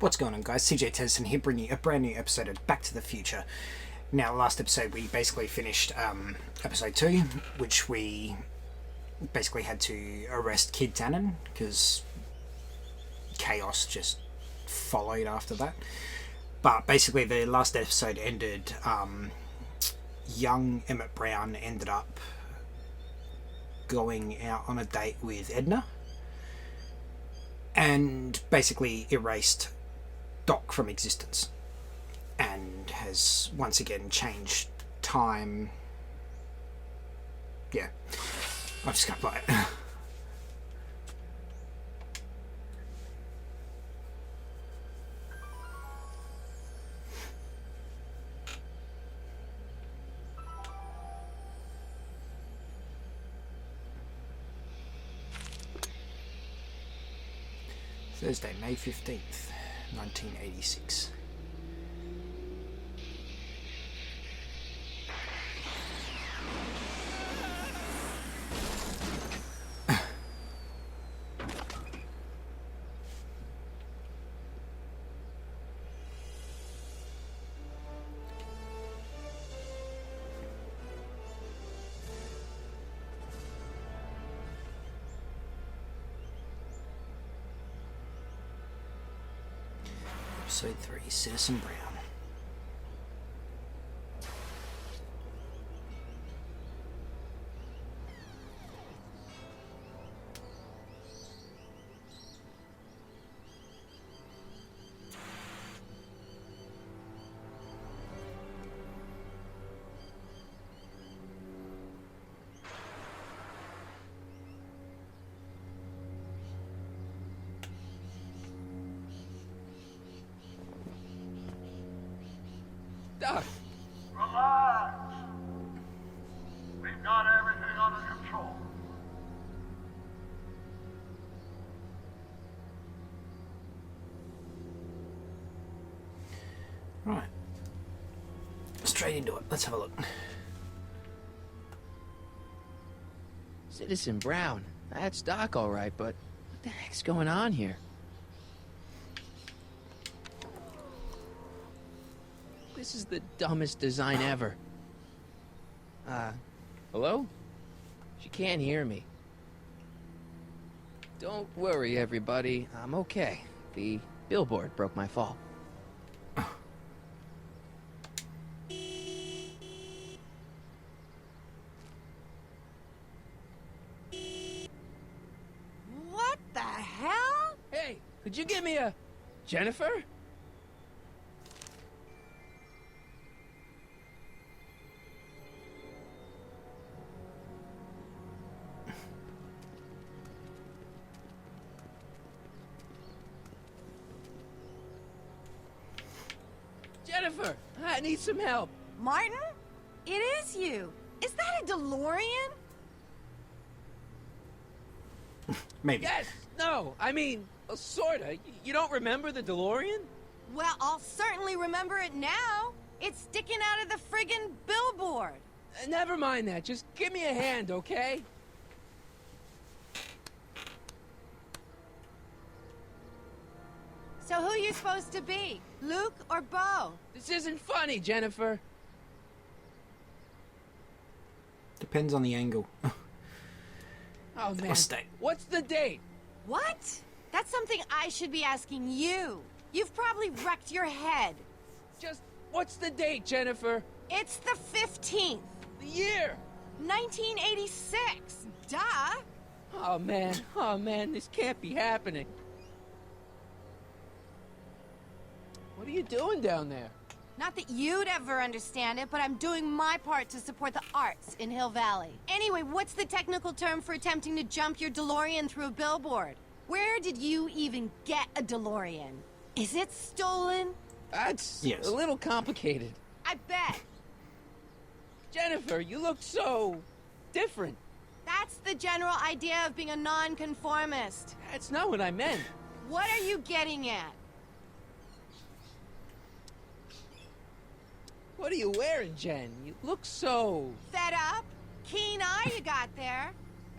What's going on, guys? CJ Tennyson here, bringing you a brand new episode of Back to the Future. Now, last episode we basically finished episode 2, which we basically had to arrest Kid Tannen because chaos just followed after that. But basically the last episode ended, young Emmett Brown ended up going out on a date with Edna and basically erased Doc from existence and has once again changed time. Yeah, I'm just gonna play it. Thursday, May 15th, 1986. Episode 3, Citizen Brown. Doc! Relax. We've got everything under control. Right. Straight into it. Let's have a look. Citizen Brown. That's Doc, all right, but what the heck's going on here? This is the dumbest design ever. Hello? She can't hear me. Don't worry, everybody. I'm okay. The billboard broke my fall. What the hell? Hey, could you give me a... Jennifer? Jennifer, I need some help. Martin? It is you. Is that a DeLorean? Maybe. Yes, no, I mean, sorta. You don't remember the DeLorean? Well, I'll certainly remember it now. It's sticking out of the friggin' billboard. Never mind that. Just give me a hand, okay? So who you supposed to be? Luke or Bo? This isn't funny, Jennifer. Depends on the angle. Oh, man. Mistake. What's the date? What? That's something I should be asking you. You've probably wrecked your head. Just, what's the date, Jennifer? It's the 15th. The year? 1986. Duh. Oh, man, this can't be happening. What are you doing down there? Not that you'd ever understand it, but I'm doing my part to support the arts in Hill Valley. Anyway, what's the technical term for attempting to jump your DeLorean through a billboard? Where did you even get a DeLorean? Is it stolen? That's Yes. a little complicated. I bet. Jennifer, you look so... different. That's the general idea of being a nonconformist. That's not what I meant. What are you getting at? What are you wearing, Jen? You look so... Fed up? Keen eye you got there.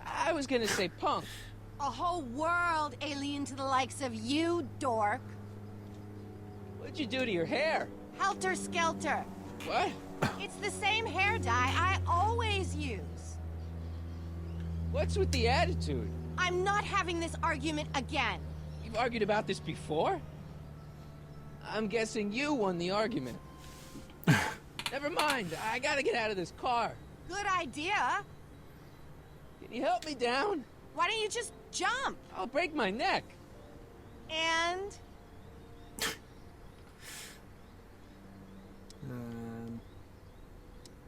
I was gonna say punk. A whole world alien to the likes of you, dork. What'd you do to your hair? Helter Skelter. What? It's the same hair dye I always use. What's with the attitude? I'm not having this argument again. You've argued about this before? I'm guessing you won the argument. Never mind, I gotta get out of this car. Good idea. Can you help me down? Why don't you just jump? I'll break my neck. And...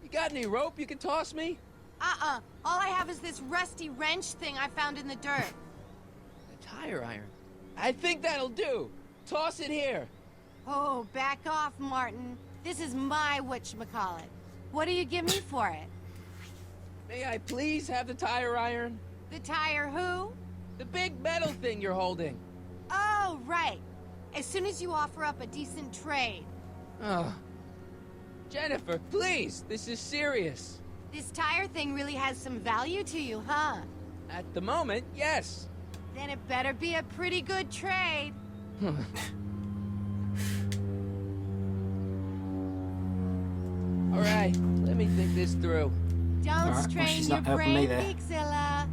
You got any rope you can toss me? All I have is this rusty wrench thing I found in the dirt. A tire iron. I think that'll do. Toss it here. Oh, back off, Martin. This is my whatchamacallit. What do you give me for it? May I please have the tire iron? The tire who? The big metal thing you're holding. Oh, right. As soon as you offer up a decent trade. Oh. Jennifer, please, this is serious. This tire thing really has some value to you, huh? At the moment, yes. Then it better be a pretty good trade. All right, let me think this through. Don't Alright, well, strain she's your not helping me brain, there. Geekzilla.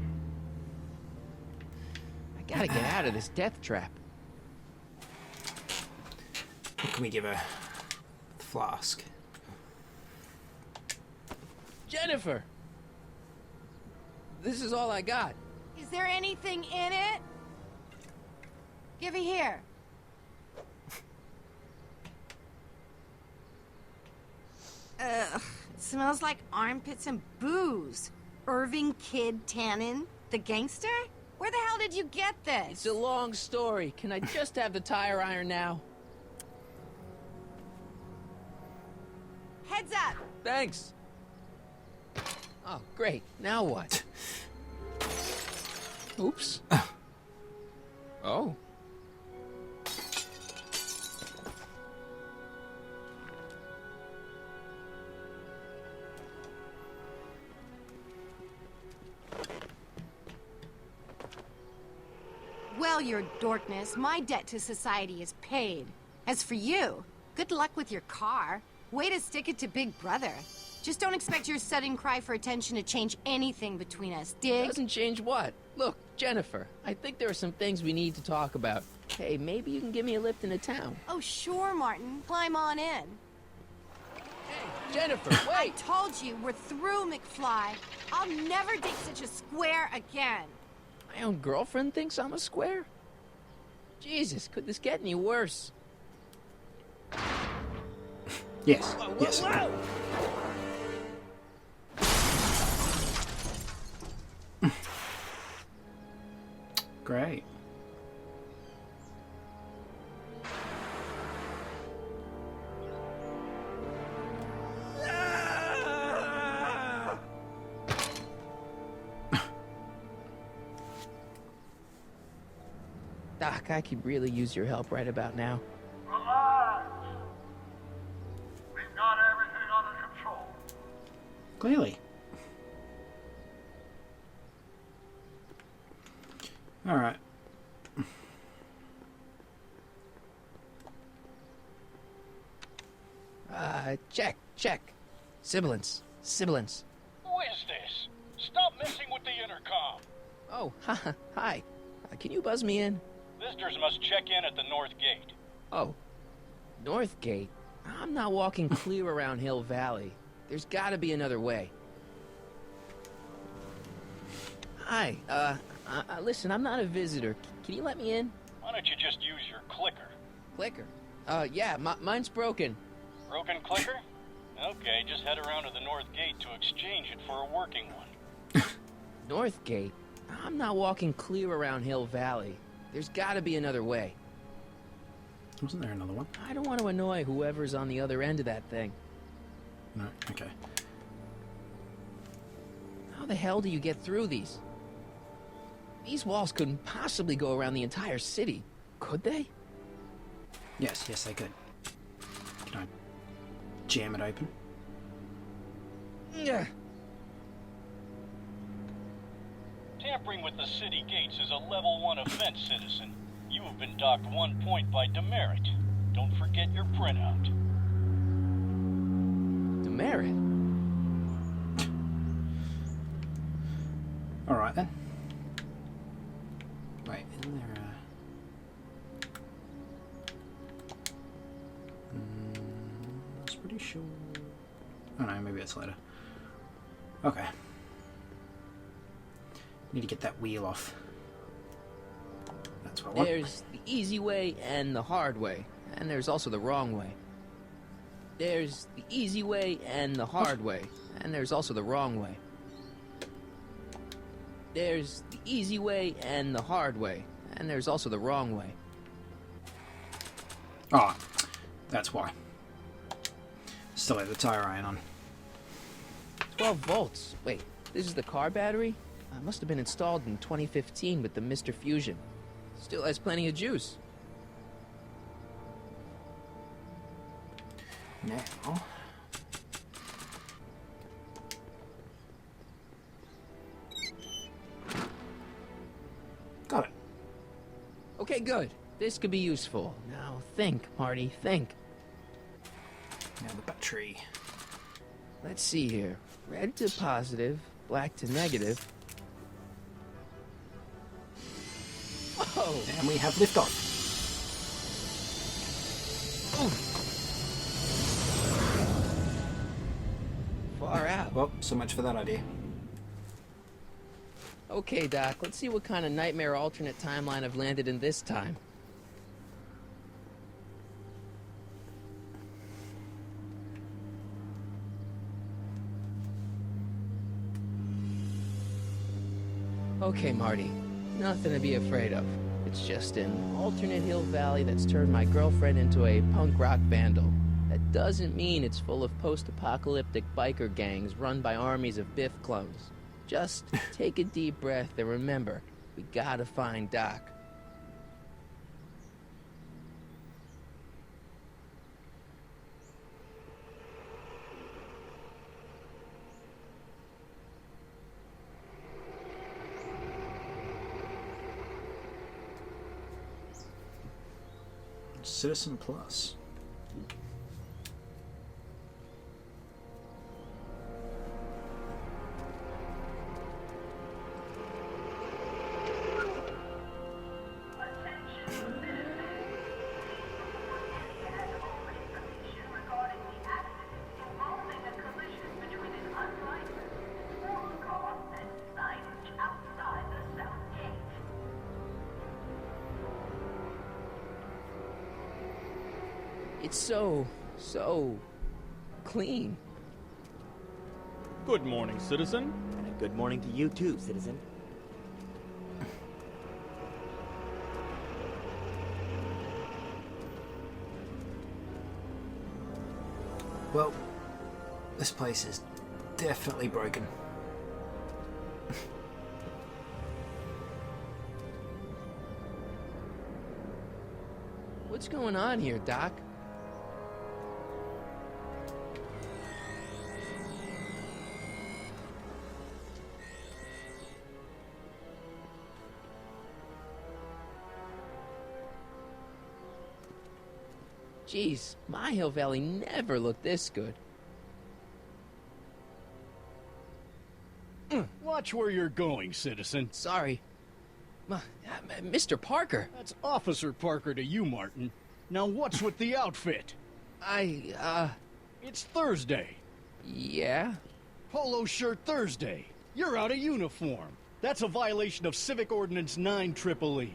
I gotta get out of this death trap. What can we give her? The flask. Jennifer! This is all I got. Is there anything in it? Give it here. Ugh, it smells like armpits and booze. Irving Kid Tannen, the gangster? Where the hell did you get this? It's a long story. Can I just have the tire iron now? Heads up! Thanks. Oh, great. Now what? Oops. Oh. Well, your dorkness, my debt to society is paid. As for you, good luck with your car. Way to stick it to Big Brother. Just don't expect your sudden cry for attention to change anything between us, dig? Doesn't change what? Look, Jennifer, I think there are some things we need to talk about. Hey, maybe you can give me a lift into town. Oh, sure, Martin. Climb on in. Hey, Jennifer, I wait! told you, we're through, McFly. I'll never date such a square again. My own girlfriend thinks I'm a square? Jesus, could this get any worse? Yes. Whoa, whoa, Yes. whoa! Great. Doc, I could really use your help right about now. Relax. We've got everything under control. Clearly. All right. Check. Sibilance. Who is this? Stop messing with the intercom. Oh, hi. Can you buzz me in? Visitors must check in at the north gate. Oh, North Gate? I'm not walking clear around Hill Valley. There's gotta be another way. Hi, listen, I'm not a visitor. Can you let me in? Why don't you just use your clicker? Clicker. Yeah, mine's broken. Broken clicker? Okay, just head around to the north gate to exchange it for a working one. North Gate? I'm not walking clear around Hill Valley. There's gotta be another way. Wasn't there another one? I don't want to annoy whoever's on the other end of that thing. No. Okay. How the hell do you get through these? These walls couldn't possibly go around the entire city, could they? Yes. Yes, they could. Can I jam it open? Yeah. Tampering with the city gates is a level 1 offense, citizen. You have been docked 1 point by demerit. Don't forget your printout. Demerit? Alright then. Wait, isn't there I was pretty sure... Oh no, maybe it's later. Okay. Need to get that wheel off. That's what I want. There's the easy way and the hard way. And there's also the wrong way. There's the easy way and the hard way. And there's also the wrong way. There's the easy way and the hard way. And there's also the wrong way. Oh, that's why. Still have the tire iron on. 12 volts. Wait, this is the car battery? Must have been installed in 2015 with the Mr. Fusion. Still has plenty of juice. Now... Got it. Okay, good. This could be useful. Now think, Marty, think. Now the battery. Let's see here. Red to positive, black to negative. Whoa! And we have liftoff. Far out. Well, so much for that idea. Okay, Doc, let's see what kind of nightmare alternate timeline I've landed in this time. Okay, Marty. Nothing to be afraid of. It's just an alternate Hill Valley that's turned my girlfriend into a punk rock vandal. That doesn't mean it's full of post-apocalyptic biker gangs run by armies of Biff clones. Just take a deep breath and remember, we gotta find Doc. Citizen Plus. It's so clean. Good morning, citizen. And a good morning to you too, citizen. Well, this place is definitely broken. What's going on here, Doc? Jeez, my Hill Valley never looked this good. Watch where you're going, citizen. Sorry. Mr. Parker. That's Officer Parker to you, Martin. Now what's with the outfit? It's Thursday. Yeah? Polo shirt Thursday. You're out of uniform. That's a violation of Civic Ordinance 9EEE.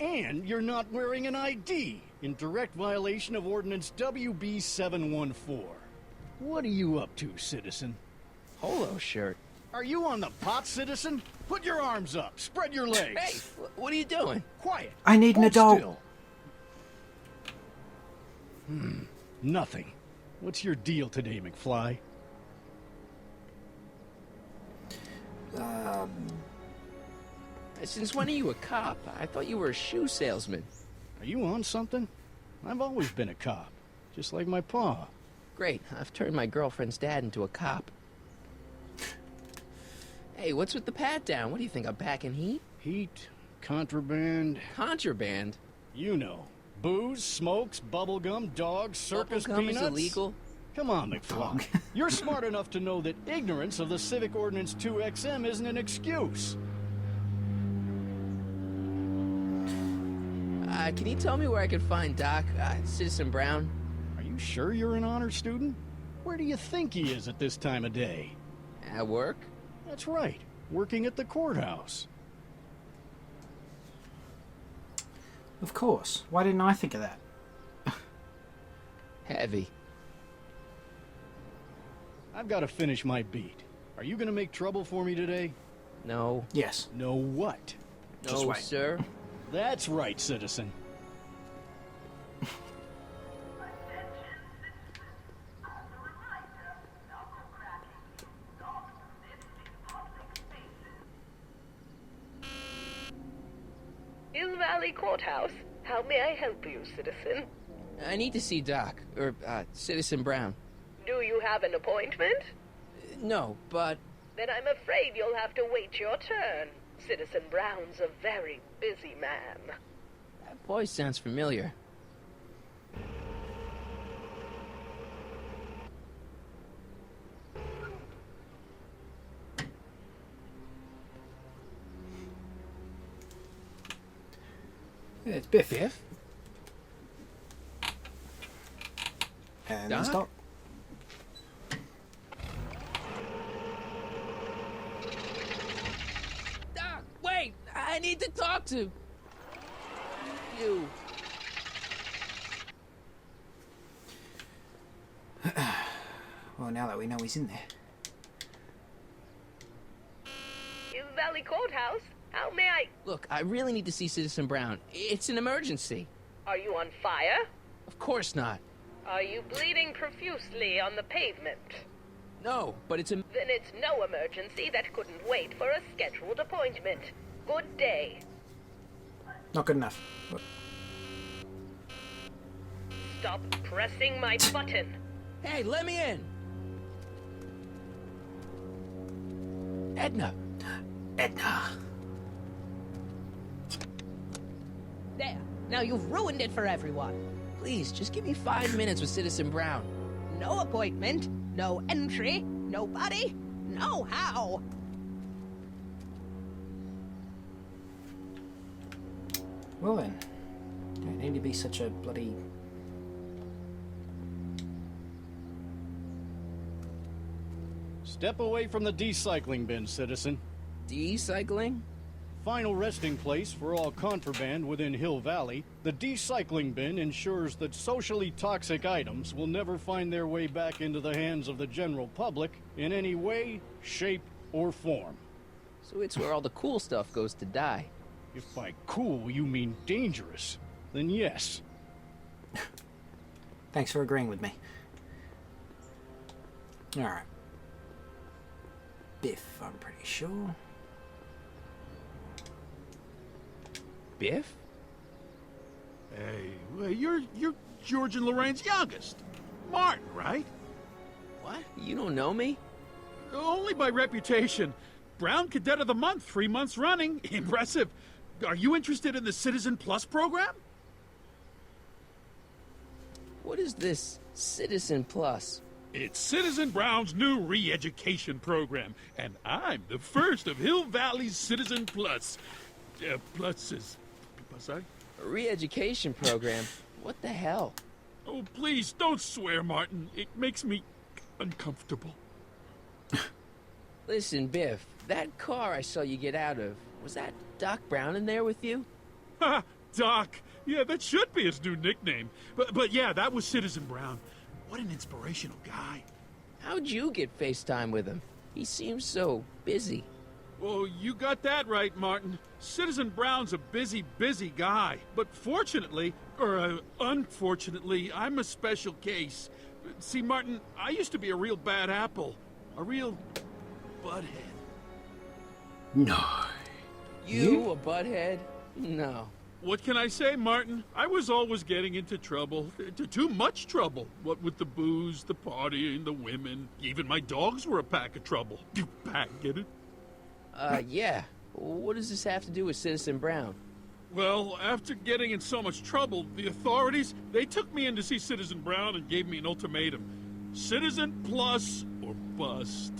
And you're not wearing an ID, in direct violation of Ordinance WB 714. What are you up to, citizen? Polo shirt. Are you on the pot, citizen? Put your arms up. Spread your legs. Hey, what are you doing? Quiet. I need an Hold adult. still. Nothing. What's your deal today, McFly? Since when are you a cop? I thought you were a shoe salesman. Are you on something? I've always been a cop, just like my pa. Great, I've turned my girlfriend's dad into a cop. Hey, what's with the pat down? What do you think, I'm packing heat? Heat, contraband, Contraband? you know. Booze, smokes, bubblegum, dogs, circus Bubblegum peanuts. is illegal? Come on, McFly. You're smart enough to know that ignorance of the Civic Ordinance 2XM isn't an excuse. Can you tell me where I can find Doc, Citizen Brown? Are you sure you're an honor student? Where do you think he is at this time of day? At work? That's right, working at the courthouse. Of course. Why didn't I think of that? Heavy. I've got to finish my beat. Are you gonna make trouble for me today? No. Yes. No what? Just No, wait. sir. That's right, citizen. Hill Valley Courthouse. How may I help you, citizen? I need to see Doc, or, Citizen Brown. Do you have an appointment? No, but... Then I'm afraid you'll have to wait your turn. Citizen Brown's a very busy man. That voice sounds familiar. Yeah, it's Biff. Biff? And Doc? stop. Doc, wait! I need to talk to... you. Well, now that we know he's in there. Hill Valley Courthouse? How may I... Look, I really need to see Citizen Brown. It's an emergency. Are you on fire? Of course not. Are you bleeding profusely on the pavement? No, but it's a... Then it's no emergency that couldn't wait for a scheduled appointment. Good day. Not good enough. What? Stop pressing my button. Hey, let me in! Edna! Edna. There. Now you've ruined it for everyone. Please, just give me 5 minutes with Citizen Brown. No appointment, no entry, nobody, no how. Well then. Don't need to be such a bloody... Step away from the decycling bin, citizen. Decycling? Final resting place for all contraband within Hill Valley, the decycling bin ensures that socially toxic items will never find their way back into the hands of the general public in any way, shape, or form. So it's where all the cool stuff goes to die. If by cool you mean dangerous, then yes. Thanks for agreeing with me. Alright. Biff, I'm pretty sure. Biff? Hey, well, you're George and Lorraine's youngest. Martin, right? What? You don't know me? Only by reputation. Brown Cadet of the Month, 3 months running. Impressive. Are you interested in the Citizen Plus program? What is this Citizen Plus? It's Citizen Brown's new re-education program, and I'm the first of Hill Valley's Citizen Plus. Plus is... Sorry? A re-education program? What the hell? Oh, please, don't swear, Martin. It makes me uncomfortable. Listen, Biff, that car I saw you get out of, was that Doc Brown in there with you? Ha! Doc! Yeah, that should be his new nickname. But yeah, that was Citizen Brown. What an inspirational guy. How'd you get FaceTime with him? He seems so busy. Oh, you got that right, Martin. Citizen Brown's a busy, busy guy. But fortunately, or unfortunately, I'm a special case. See, Martin, I used to be a real bad apple. A real butthead. No. You a butthead? No. What can I say, Martin? I was always getting into trouble. Too much trouble. What with the booze, the partying, the women. Even my dogs were a pack of trouble. Pack, get it? Yeah. What does this have to do with Citizen Brown? Well, after getting in so much trouble, the authorities, they took me in to see Citizen Brown and gave me an ultimatum. Citizen plus or bust.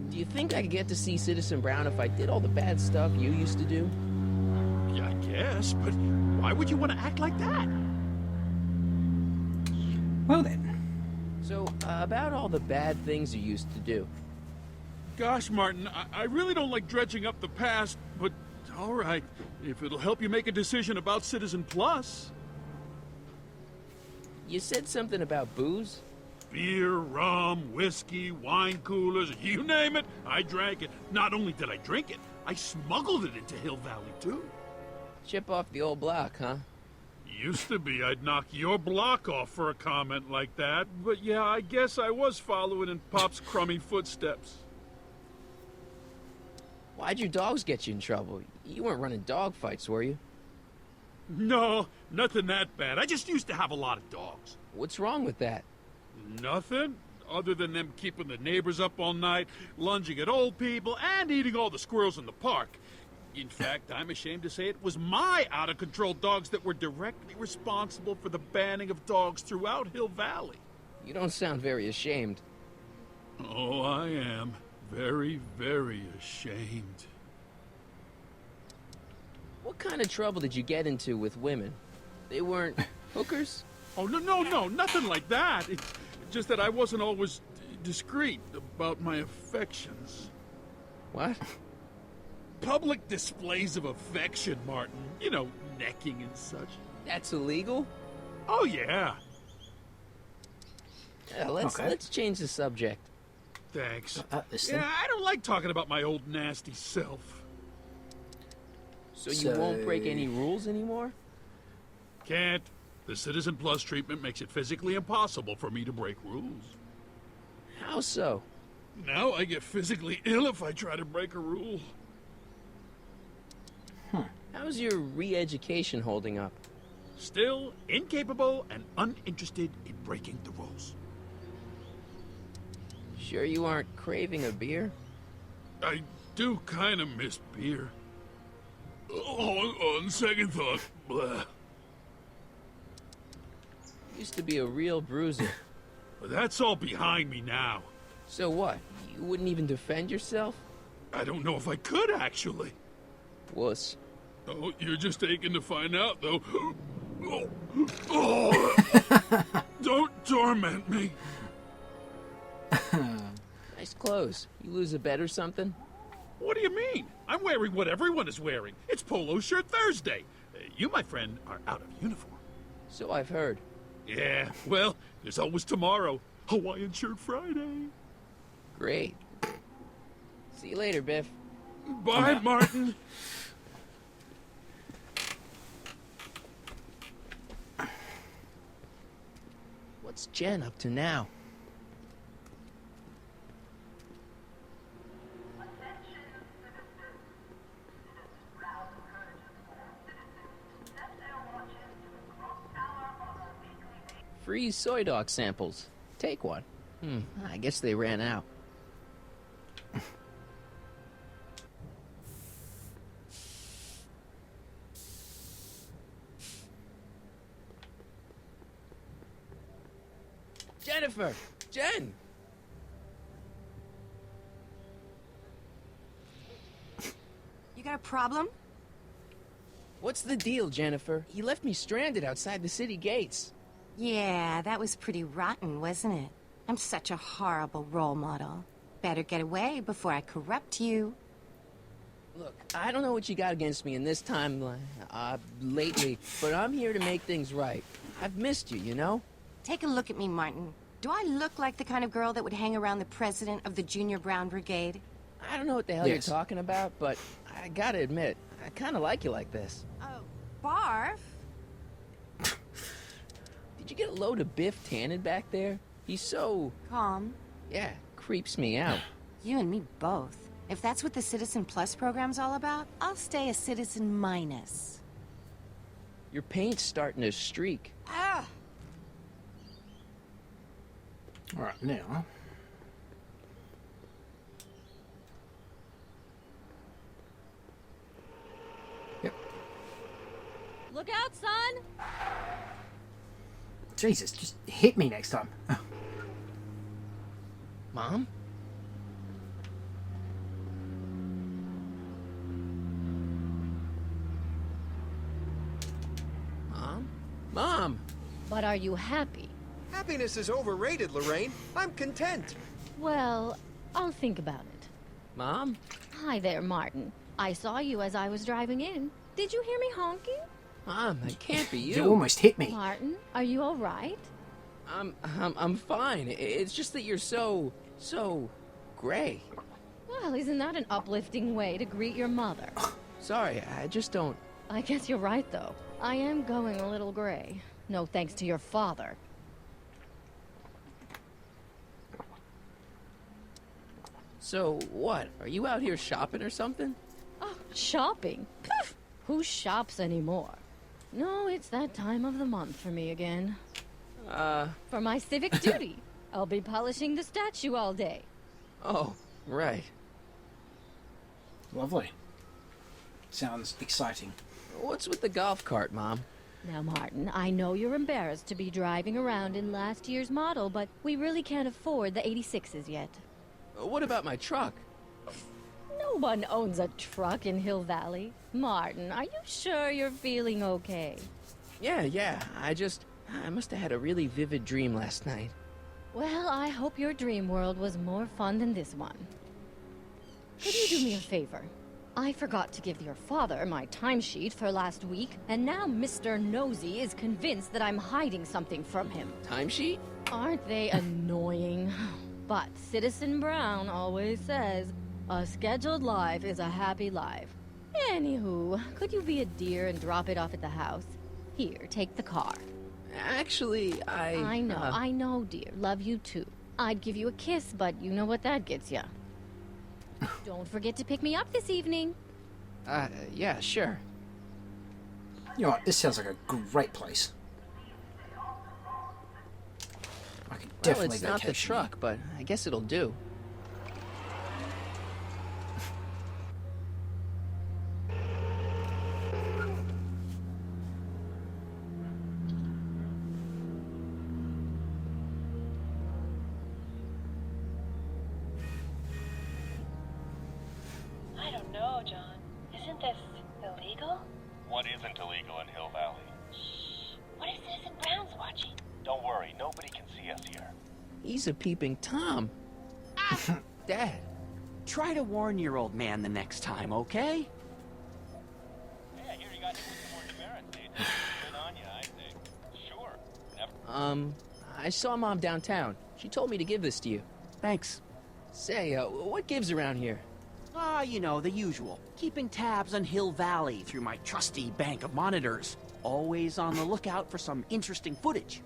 Do you think I could get to see Citizen Brown if I did all the bad stuff you used to do? Yeah, I guess, but why would you want to act like that? Well then. So, about all the bad things you used to do. Gosh, Martin, I really don't like dredging up the past, but all right, if it'll help you make a decision about Citizen Plus. You said something about booze? Beer, rum, whiskey, wine coolers, you name it, I drank it. Not only did I drink it, I smuggled it into Hill Valley, too. Chip off the old block, huh? Used to be I'd knock your block off for a comment like that, but yeah, I guess I was following in Pop's crummy footsteps. Why'd your dogs get you in trouble? You weren't running dog fights, were you? No, nothing that bad. I just used to have a lot of dogs. What's wrong with that? Nothing, other than them keeping the neighbors up all night, lunging at old people, and eating all the squirrels in the park. In fact, I'm ashamed to say it was my out-of-control dogs that were directly responsible for the banning of dogs throughout Hill Valley. You don't sound very ashamed. Oh, I am. Very, very ashamed. What kind of trouble did you get into with women? They weren't hookers? Oh, no, nothing like that. It's just that I wasn't always discreet about my affections. What? Public displays of affection, Martin. You know, necking and such. That's illegal? Oh, yeah. Yeah, let's change the subject. Thanks. Listen. Yeah, I don't like talking about my old nasty self. So you won't break any rules anymore? Can't. The Citizen Plus treatment makes it physically impossible for me to break rules. How so? Now I get physically ill if I try to break a rule. How's your re-education holding up? Still incapable and uninterested in breaking the rules. Sure you aren't craving a beer? I do kind of miss beer. On second thought, blah. Used to be a real bruiser. But that's all behind me now. So what? You wouldn't even defend yourself? I don't know if I could, actually. Wuss. Oh, you're just aching to find out, though. Oh. Don't torment me. Nice clothes. You lose a bet or something? What do you mean? I'm wearing what everyone is wearing. It's Polo Shirt Thursday. You, my friend, are out of uniform. So I've heard. Yeah, well, there's always tomorrow. Hawaiian Shirt Friday. Great. See you later, Biff. Bye, Martin. What's Jen up to now? Free soy dog samples. Take one. I guess they ran out. Jennifer! Jen! You got a problem? What's the deal, Jennifer? You left me stranded outside the city gates. Yeah, that was pretty rotten, wasn't it? I'm such a horrible role model. Better get away before I corrupt you. Look, I don't know what you got against me in this time, lately, but I'm here to make things right. I've missed you, you know? Take a look at me, Martin. Do I look like the kind of girl that would hang around the president of the Junior Brown Brigade? I don't know what the hell you're talking about, but I gotta admit, I kinda like you like this. Oh, barf? Did you get a load of Biff Tannen back there? He's so... Calm. Yeah, creeps me out. You and me both. If that's what the Citizen Plus program's all about, I'll stay a Citizen Minus. Your paint's starting to streak. Ah! Alright, now. Look out, son! Jesus, just hit me next time. Mom? Mom? Mom! But are you happy? Happiness is overrated, Lorraine. I'm content. Well, I'll think about it. Mom? Hi there, Martin. I saw you as I was driving in. Did you hear me honking? Mom, that can't be you. You almost hit me. Martin, are you all right? I'm fine. It's just that you're so gray. Well, isn't that an uplifting way to greet your mother? Sorry, I just don't... I guess you're right, though. I am going a little gray. No thanks to your father. So, what? Are you out here shopping or something? Oh, shopping? Poof! Who shops anymore? No, it's that time of the month for me again. For my civic duty. I'll be polishing the statue all day. Oh, right. Lovely. Sounds exciting. What's with the golf cart, Mom? Now, Martin, I know you're embarrassed to be driving around in last year's model, but we really can't afford the 86s yet. What about my truck? No one owns a truck in Hill Valley. Martin, are you sure you're feeling okay? Yeah. I must have had a really vivid dream last night. Well, I hope your dream world was more fun than this one. Could you do me a favor? I forgot to give your father my timesheet for last week, and now Mr. Nosy is convinced that I'm hiding something from him. Timesheet? Aren't they annoying? But Citizen Brown always says, a scheduled life is a happy life. Anywho, could you be a dear and drop it off at the house? Here, take the car. Actually, I know, dear. Love you too. I'd give you a kiss, but you know what that gets ya. Don't forget to pick me up this evening. Yeah, sure. You know what? This sounds like a great place. I could definitely Well, it's not the vacation truck, but I guess it'll do. I don't know, John. Isn't this illegal? What isn't illegal in Hill Valley? Shh. What if Citizen Brown's watching? Don't worry, nobody can see us here. He's a peeping Tom. Dad. Try to warn your old man the next time, okay? Yeah, here you got some more demerits, Nathan. Good on you, I think. Sure. Never... I saw Mom downtown. She told me to give this to you. Thanks. Say, what gives around here? You know, the usual. Keeping tabs on Hill Valley through my trusty bank of monitors. Always on the lookout for some interesting footage.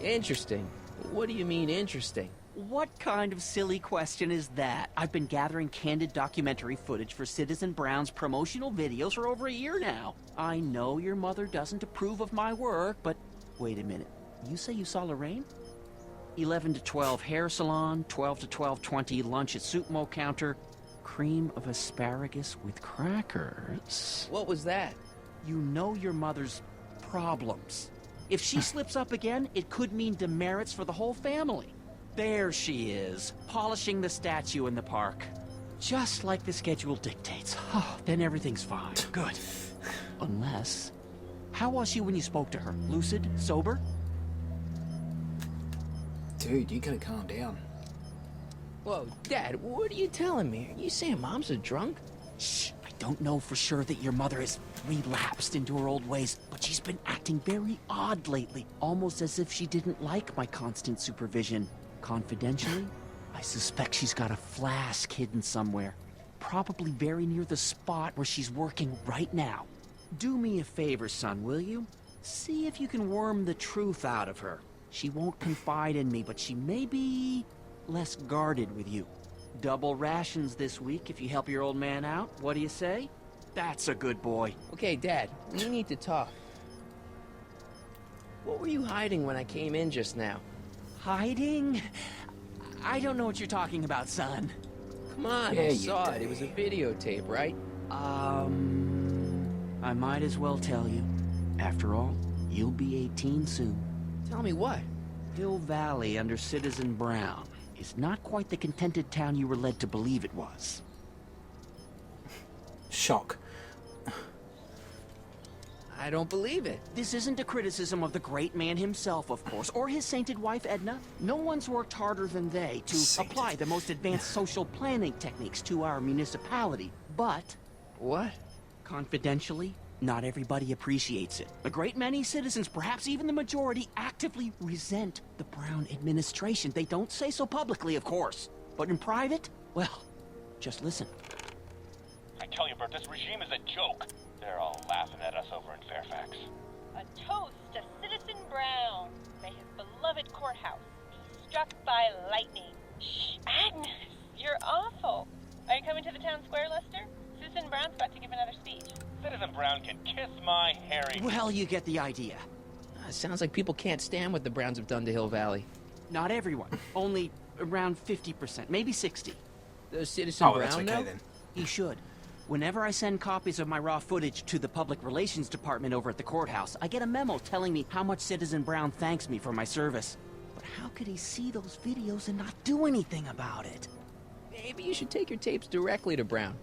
Interesting. What do you mean, interesting? What kind of silly question is that? I've been gathering candid documentary footage for Citizen Brown's promotional videos for over a year now. I know your mother doesn't approve of my work, but... Wait a minute. You say you saw Lorraine? 11 to 12 hair salon, 12 to 12:20 lunch at soup mo counter, cream of asparagus with crackers. What was that? You know your mother's problems. If she slips up again, it could mean demerits for the whole family. There she is, polishing the statue in the park. Just like the schedule dictates. Oh, then everything's fine. Good. Unless... How was she when you spoke to her? Lucid? Sober? Dude, you gotta calm down. Whoa, Dad, what are you telling me? Are you saying Mom's a drunk? Shh, I don't know for sure that your mother has relapsed into her old ways, but she's been acting very odd lately, almost as if she didn't like my constant supervision. Confidentially, I suspect she's got a flask hidden somewhere, probably very near the spot where she's working right now. Do me a favor, son, will you? See if you can worm the truth out of her. She won't confide in me, but she may be less guarded with you. Double rations this week if you help your old man out. What do you say? That's a good boy. Okay, Dad, we need to talk. What were you hiding when I came in just now? Hiding? I don't know what you're talking about, son. Come on, Yeah, I you saw it. do. It was a videotape, right? I might as well tell you. After all, you'll be 18 soon. Tell me what? Hill Valley under Citizen Brown is not quite the contented town you were led to believe it was. Shock. I don't believe it. This isn't a criticism of the great man himself, of course, or his sainted wife, Edna. No one's worked harder than they to apply the most advanced social planning techniques to our municipality. But... What? Confidentially, not everybody appreciates it. A great many citizens, perhaps even the majority, actively resent the Brown administration. They don't say so publicly, of course. But in private, well, just listen. I tell you, Bert, this regime is a joke. They're all laughing at us over in Fairfax. A toast to Citizen Brown. May his beloved courthouse be struck by lightning. Shh, Agnes, you're awful. Are you coming to the town square, Lester? Citizen Brown's about to give another speech. Citizen Brown can kiss my hairy... Well, you get the idea. Sounds like people can't stand what the Browns have done to Hill Valley. Not everyone. Only around 50%, maybe 60. Does Citizen Brown that's okay know? then. He should. Whenever I send copies of my raw footage to the Public Relations Department over at the courthouse, I get a memo telling me how much Citizen Brown thanks me for my service. But how could he see those videos and not do anything about it? Maybe you should take your tapes directly to Brown.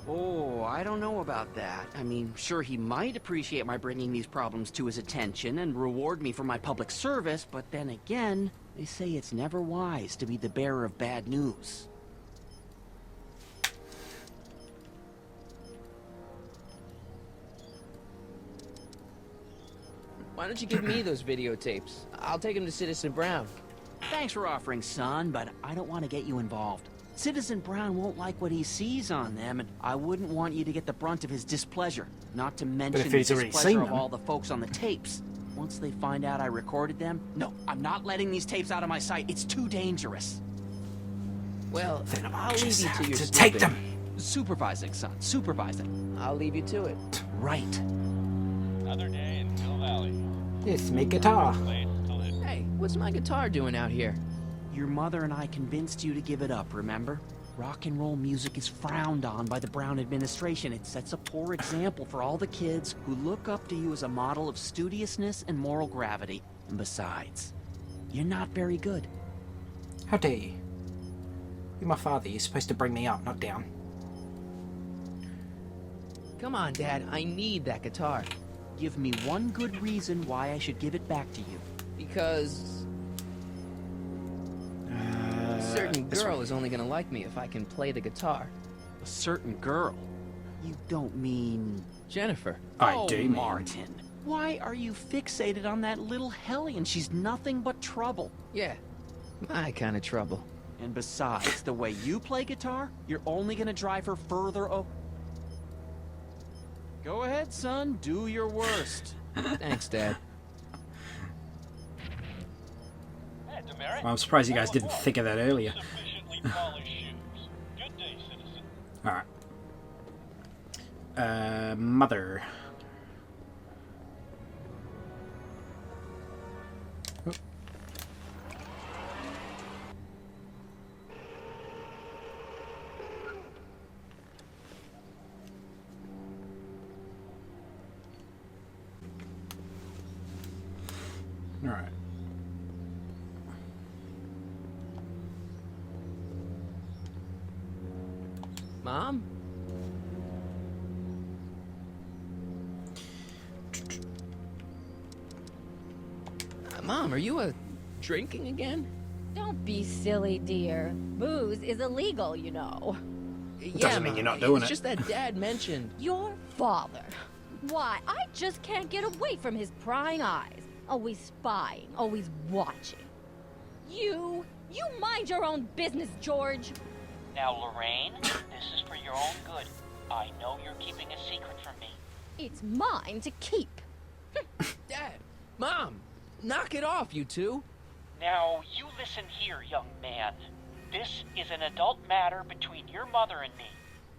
Oh, I don't know about that. I mean, sure, he might appreciate my bringing these problems to his attention and reward me for my public service, but then again, they say it's never wise to be the bearer of bad news. Why don't you give me those videotapes? I'll take them to Citizen Brown. Thanks for offering, son, but I don't want to get you involved. Citizen Brown won't like what he sees on them, and I wouldn't want you to get the brunt of his displeasure. Not to mention the displeasure of all the folks on the tapes. Once they find out I recorded them, no, I'm not letting these tapes out of my sight. It's too dangerous. Well, I'll leave you to your to take them. Supervising, son, supervising. I'll leave you to it. Right. Another day in Hill Valley. It's my guitar. Hey, what's my guitar doing out here? Your mother and I convinced you to give it up, remember? Rock and roll music is frowned on by the Brown administration. It sets a poor example for all the kids who look up to you as a model of studiousness and moral gravity. And besides, you're not very good. How dare you? You're my father. You're supposed to bring me up, not down. Come on, Dad. I need that guitar. Give me one good reason why I should give it back to you. Because... a certain girl is only gonna like me if I can play the guitar. A certain girl? You don't mean... Jennifer. I do, Martin. Why are you fixated on that little hellion? She's nothing but trouble. Yeah, my kind of trouble. And besides, the way you play guitar, you're only gonna drive her further Go ahead, son. Do your worst. Thanks, Dad. Well, I'm surprised you guys didn't think of that earlier. Alright. Mother. Oh. Alright. Mom? Mom, are you drinking again? Don't be silly, dear. Booze is illegal, you know. It doesn't mean you're not doing it's it. just that Dad mentioned... Your father. Why, I just can't get away from his prying eyes. Always spying, always watching. You mind your own business, George. Now, Lorraine, this is for your own good. I know you're keeping a secret from me. It's mine to keep. Dad! Mom! Knock it off, you two! Now, you listen here, young man. This is an adult matter between your mother and me.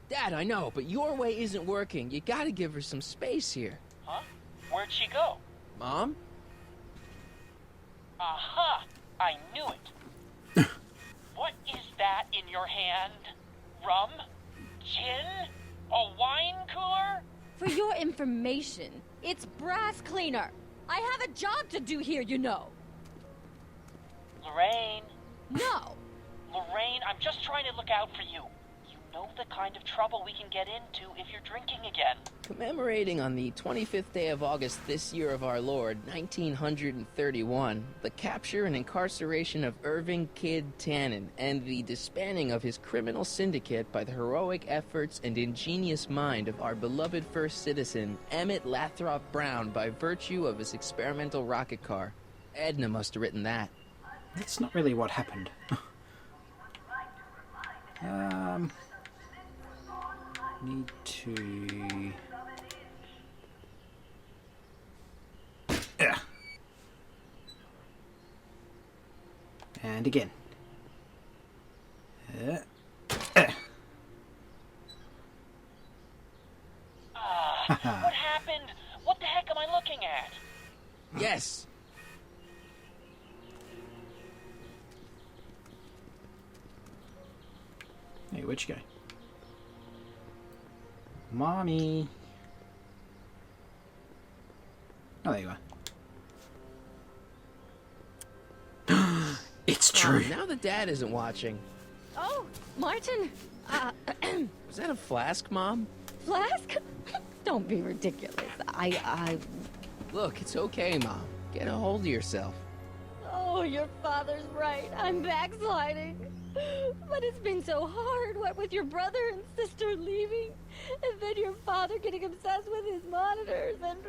Dad, I know, but your way isn't working. You gotta give her some space here. Huh? Where'd she go? Mom? Aha! I knew it. What is that in your hand? Rum? Gin? A wine cooler? For your information, it's brass cleaner. I have a job to do here, you know. Lorraine. No. Lorraine, I'm just trying to look out for you. You know the kind of trouble we can get into if you're drinking again. Commemorating on the 25th day of August this year of our Lord, 1931, the capture and incarceration of Irving Kid Tannen and the disbanding of his criminal syndicate by the heroic efforts and ingenious mind of our beloved first citizen, Emmett Lathrop Brown, by virtue of his experimental rocket car. Edna must have written that. That's not really what happened. Need to... Yeah. And again. What happened? What the heck am I looking at? Yes. Hey, where'd you go? Mommy. Oh, there you are. It's true. Oh, now that Dad isn't watching. Oh, Martin. Was that a flask, Mom? Flask? Don't be ridiculous. Look, it's okay, Mom. Get a hold of yourself. Oh, your father's right. I'm backsliding. But it's been so hard, what with your brother and sister leaving, and then your father getting obsessed with his monitors, and...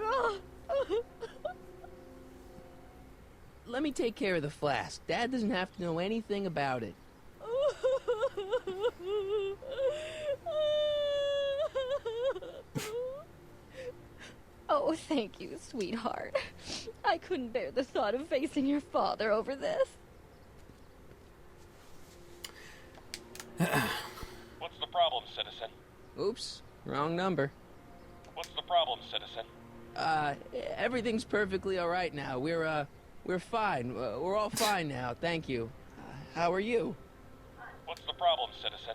Let me take care of the flask. Dad doesn't have to know anything about it. Oh, thank you, sweetheart. I couldn't bear the thought of facing your father over this. What's the problem, citizen? Oops, wrong number. What's the problem, citizen? Everything's perfectly all right now. We're fine. We're all fine now, thank you. How are you? What's the problem, citizen?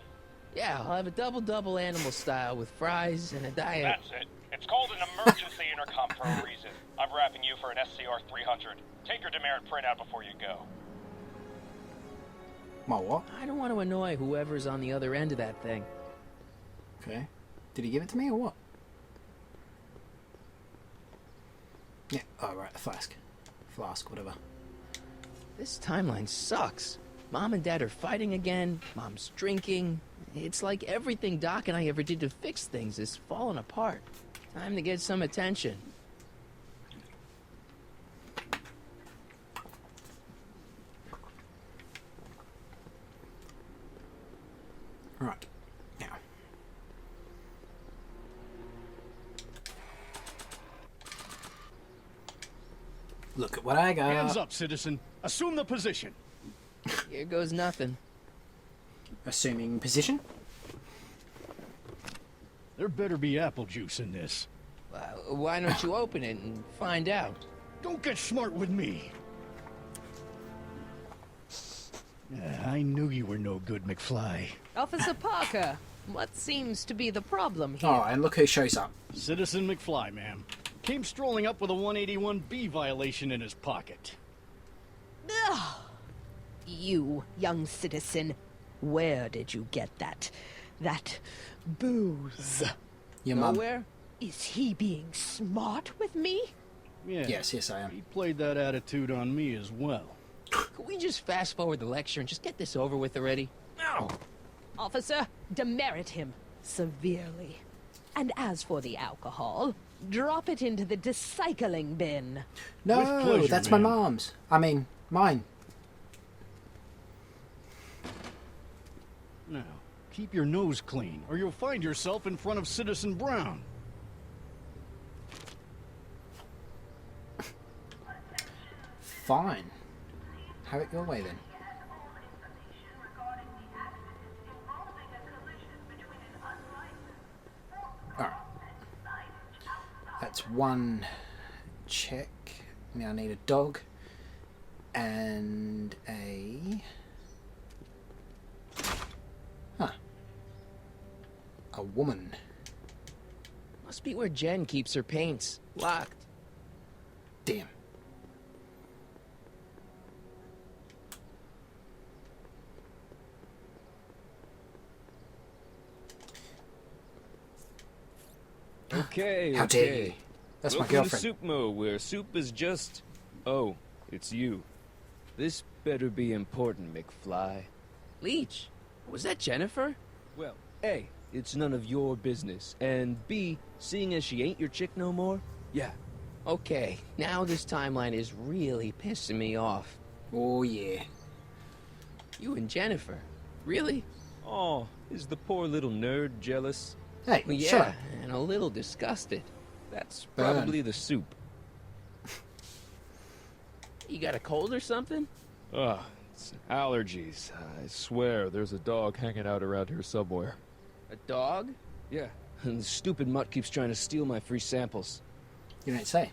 Yeah, I'll have a double animal style with fries and a diet. That's it. It's called an emergency intercom for a reason. I'm wrapping you for an SCR 300. Take your demerit printout before you go. My what? I don't want to annoy whoever's on the other end of that thing. Okay. Did he give it to me or what? Yeah. Oh, right. A flask. Flask, whatever. This timeline sucks. Mom and Dad are fighting again. Mom's drinking. It's like everything Doc and I ever did to fix things is falling apart. Time to get some attention. Right. Now. Look at what I got. Hands up, citizen. Assume the position. Here goes nothing. Assuming position? There better be apple juice in this. Why don't you open it and find out? Don't get smart with me. I knew you were no good, McFly. Officer Parker, what seems to be the problem here? Oh, and look who shows up. Citizen McFly, ma'am. Came strolling up with a 181B violation in his pocket. Ugh. You, young citizen, where did you get that booze? Your mum. Nowhere? Is he being smart with me? Yeah. Yes, I am. He played that attitude on me as well. Could we just fast forward the lecture and just get this over with already? No. Officer, demerit him severely. And as for the alcohol, drop it into the recycling bin. No, With pleasure, that's ma'am. my mom's. I mean, mine. Now, keep your nose clean, or you'll find yourself in front of Citizen Brown. Fine. Have it your way then. Alright. That's one check. Now I need a dog and a... Huh. A woman. Must be where Jen keeps her paints. Locked. Damn. Okay, How dare you? That's my Welcome girlfriend. to Soupmo, where soup is just... Oh, it's you. This better be important, McFly. Leech, was that Jennifer? Well, A, it's none of your business, and B, seeing as she ain't your chick no more, yeah. Okay, now this timeline is really pissing me off. Oh, yeah. You and Jennifer? Really? Oh, is the poor little nerd jealous? Hey, Well, shut yeah, up. and a little disgusted. That's Burn. probably the soup. You got a cold or something? Ugh, it's allergies. I swear there's a dog hanging out around here somewhere. A dog? Yeah, and the stupid mutt keeps trying to steal my free samples. You don't say.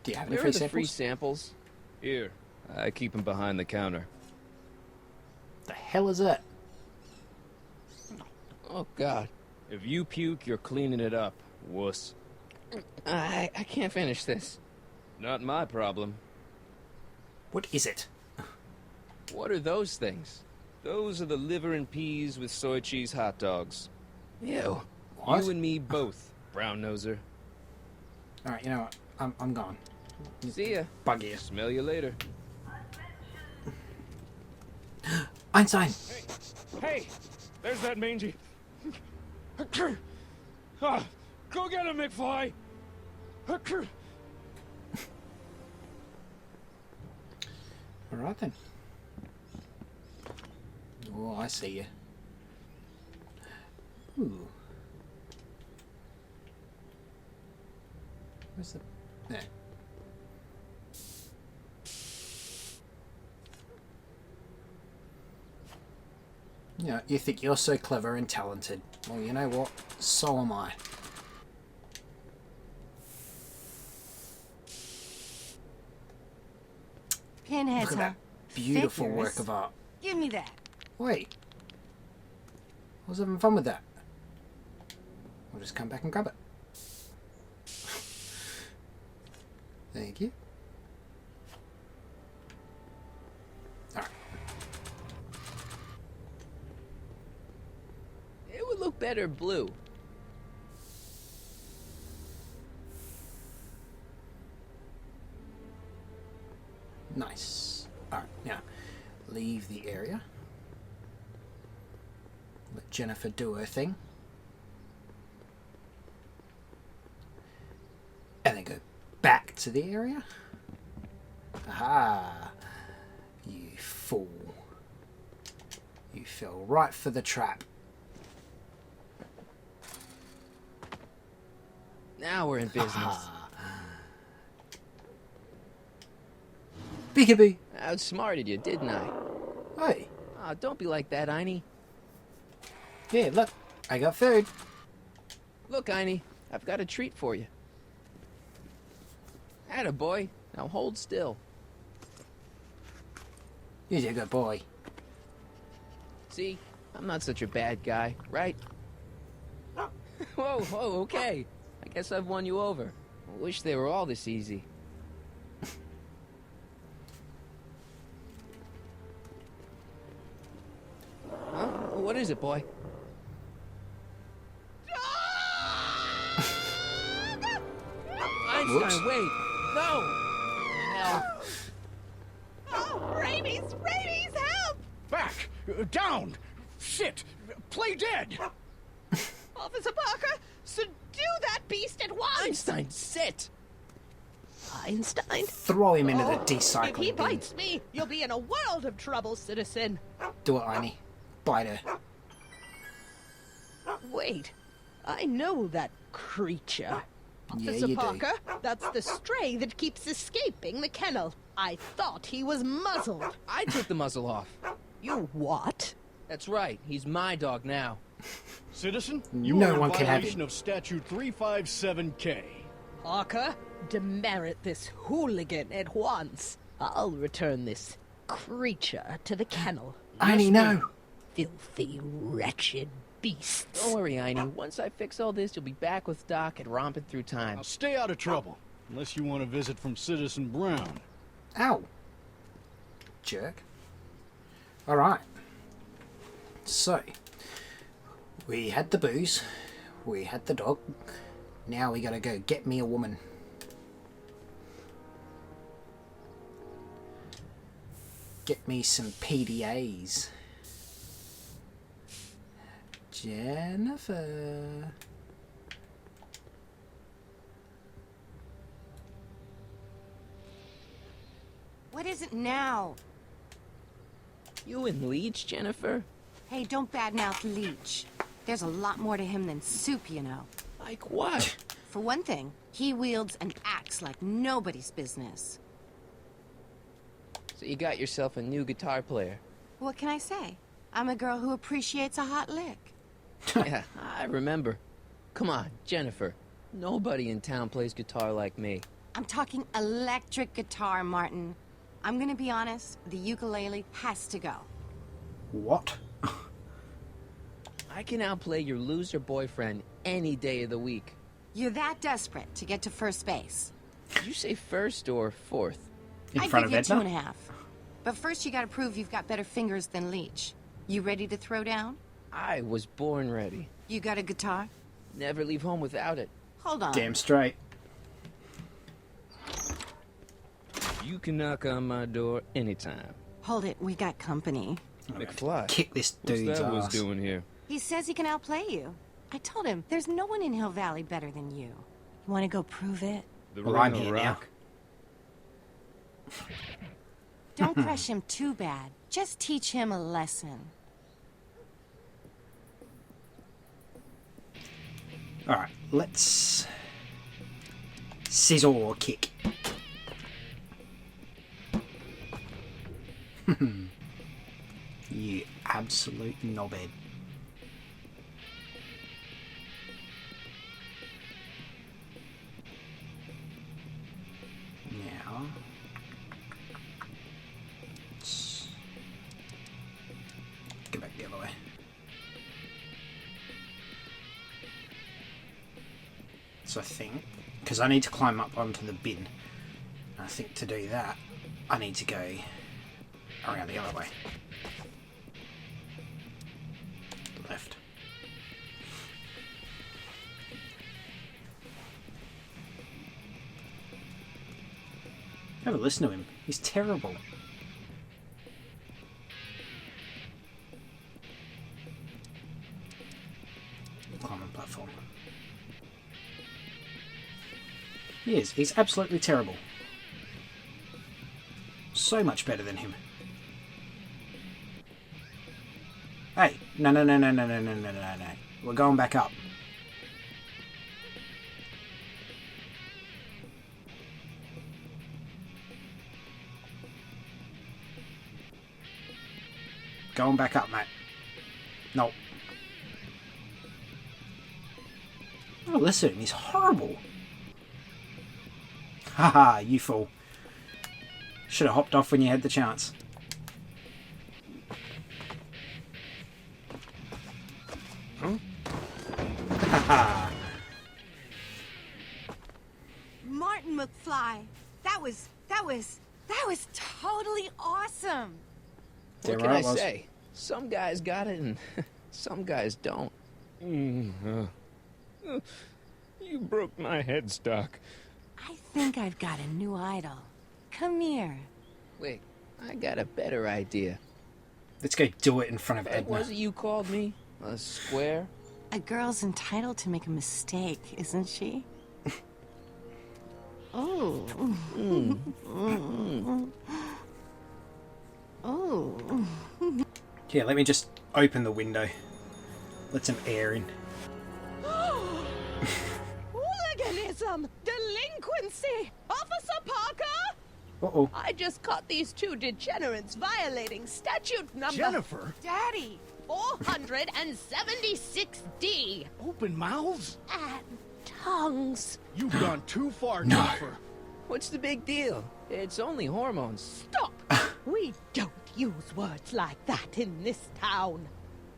Do you have any Where free are the samples? free samples? Here, I keep them behind the counter. The hell is that? Oh, God. If you puke, you're cleaning it up, wuss. I can't finish this. Not my problem. What is it? What are those things? Those are the liver and peas with soy cheese hot dogs. Ew. What? You and me both, brown noser. Alright, you know what? I'm gone. See ya. Bug you. Smell you later. Einstein! Hey, there's that mangy. Ah, go get him, McFly. Alright then. Oh, I see you. Ooh. Where's the... There. Yeah, you think you're so clever and talented. Well, you know what? So am I. Pinheads Look at are that beautiful figures. work of art. Give me that. Wait. I was having fun with that. I'll just come back and grab it. Thank you. Alright. It would look better blue. Nice. Alright, now leave the area. Let Jennifer do her thing. And then go back to the area. Aha! You fool. You fell right for the trap. Now we're in business. Peekaboo! I outsmarted you, didn't I? Hey! Oh, don't be like that, Einie. Yeah, look. I got food. Look, Einie, I've got a treat for you. Attaboy. Now hold still. You're a good boy. See? I'm not such a bad guy, right? Whoa, okay. I guess I've won you over. I wish they were all this easy. Huh? What is it, boy? Einstein, Whoops. wait! No! Hell. Oh, rabies! Rabies, help! Back! Down! Sit! Play dead! Officer Parker, subdue that beast at once! Einstein, sit! Einstein? Throw him into the If he recycling bin. bites me, you'll be in a world of trouble, citizen. Do it, Einie. Bite her. Wait, I know that creature. Yeah, Officer you do. Parker, that's the stray that keeps escaping the kennel. I thought he was muzzled. I took the muzzle off. You what? That's right, he's my dog now. Citizen, No you are in one can have violation him. of Statute 357K. Parker, demerit this hooligan at once. I'll return this creature to the kennel. Einie, no! Filthy, wretched beasts. Don't worry, Einie. Once I fix all this, you'll be back with Doc and romping through time. Now stay out of trouble, unless you want a visit from Citizen Brown. Ow. Jerk. Alright. So, we had the booze, we had the dog, now we gotta go get me a woman. Get me some PDAs. Jennifer. What is it now? You and Leech, Jennifer? Hey, don't badmouth Leech. There's a lot more to him than soup, you know. Like what? For one thing, he wields an axe like nobody's business. So you got yourself a new guitar player. What can I say? I'm a girl who appreciates a hot lick. Yeah, I remember. Come on, Jennifer. Nobody in town plays guitar like me. I'm talking electric guitar, Martin. I'm gonna be honest, the ukulele has to go. What? I can outplay your loser boyfriend any day of the week. You're that desperate to get to first base. Did you say first or fourth? In I'd front give of you Edna? 2.5. But first you gotta prove you've got better fingers than Leech. You ready to throw down? I was born ready. You got a guitar? Never leave home without it. Hold on. Damn straight. You can knock on my door anytime. Hold it, we got company. McFly. Kick this dude's What's that was ass. doing here? He says he can outplay you. I told him, there's no one in Hill Valley better than you. You wanna go prove it? The Well, Ring I'm of here now. Rock? Don't crush him too bad. Just teach him a lesson. Alright, let's... Scissor kick. You absolute knobhead. Now... Let's go back the other way. So I think, because I need to climb up onto the bin, I think to do that, I need to go around the other way. Left. Have a listen to him. He's terrible. Climb on platform. He is. He's absolutely terrible. So much better than him. Hey, no. We're going back up. Going back up, mate. No. Oh, listen, he's horrible. Haha, you fool. Should have hopped off when you had the chance. Huh? Haha. Martin McFly, that was totally awesome. What can I say? Some guys got it and some guys don't. You broke my headstock. I think I've got a new idol. Come here. Wait, I got a better idea. Let's go do it in front of What Edna. was it you called me? A square? A girl's entitled to make a mistake, isn't she? Oh. Oh. Here, let me just open the window. Let some air in. Hooliganism! Delinquency! Officer Parker! Uh-oh. I just caught these two degenerates violating statute number... Jennifer! Daddy! 476D! Open mouths? And tongues. You've gone too far, Jennifer. What's the big deal? It's only hormones. Stop! We don't use words like that in this town.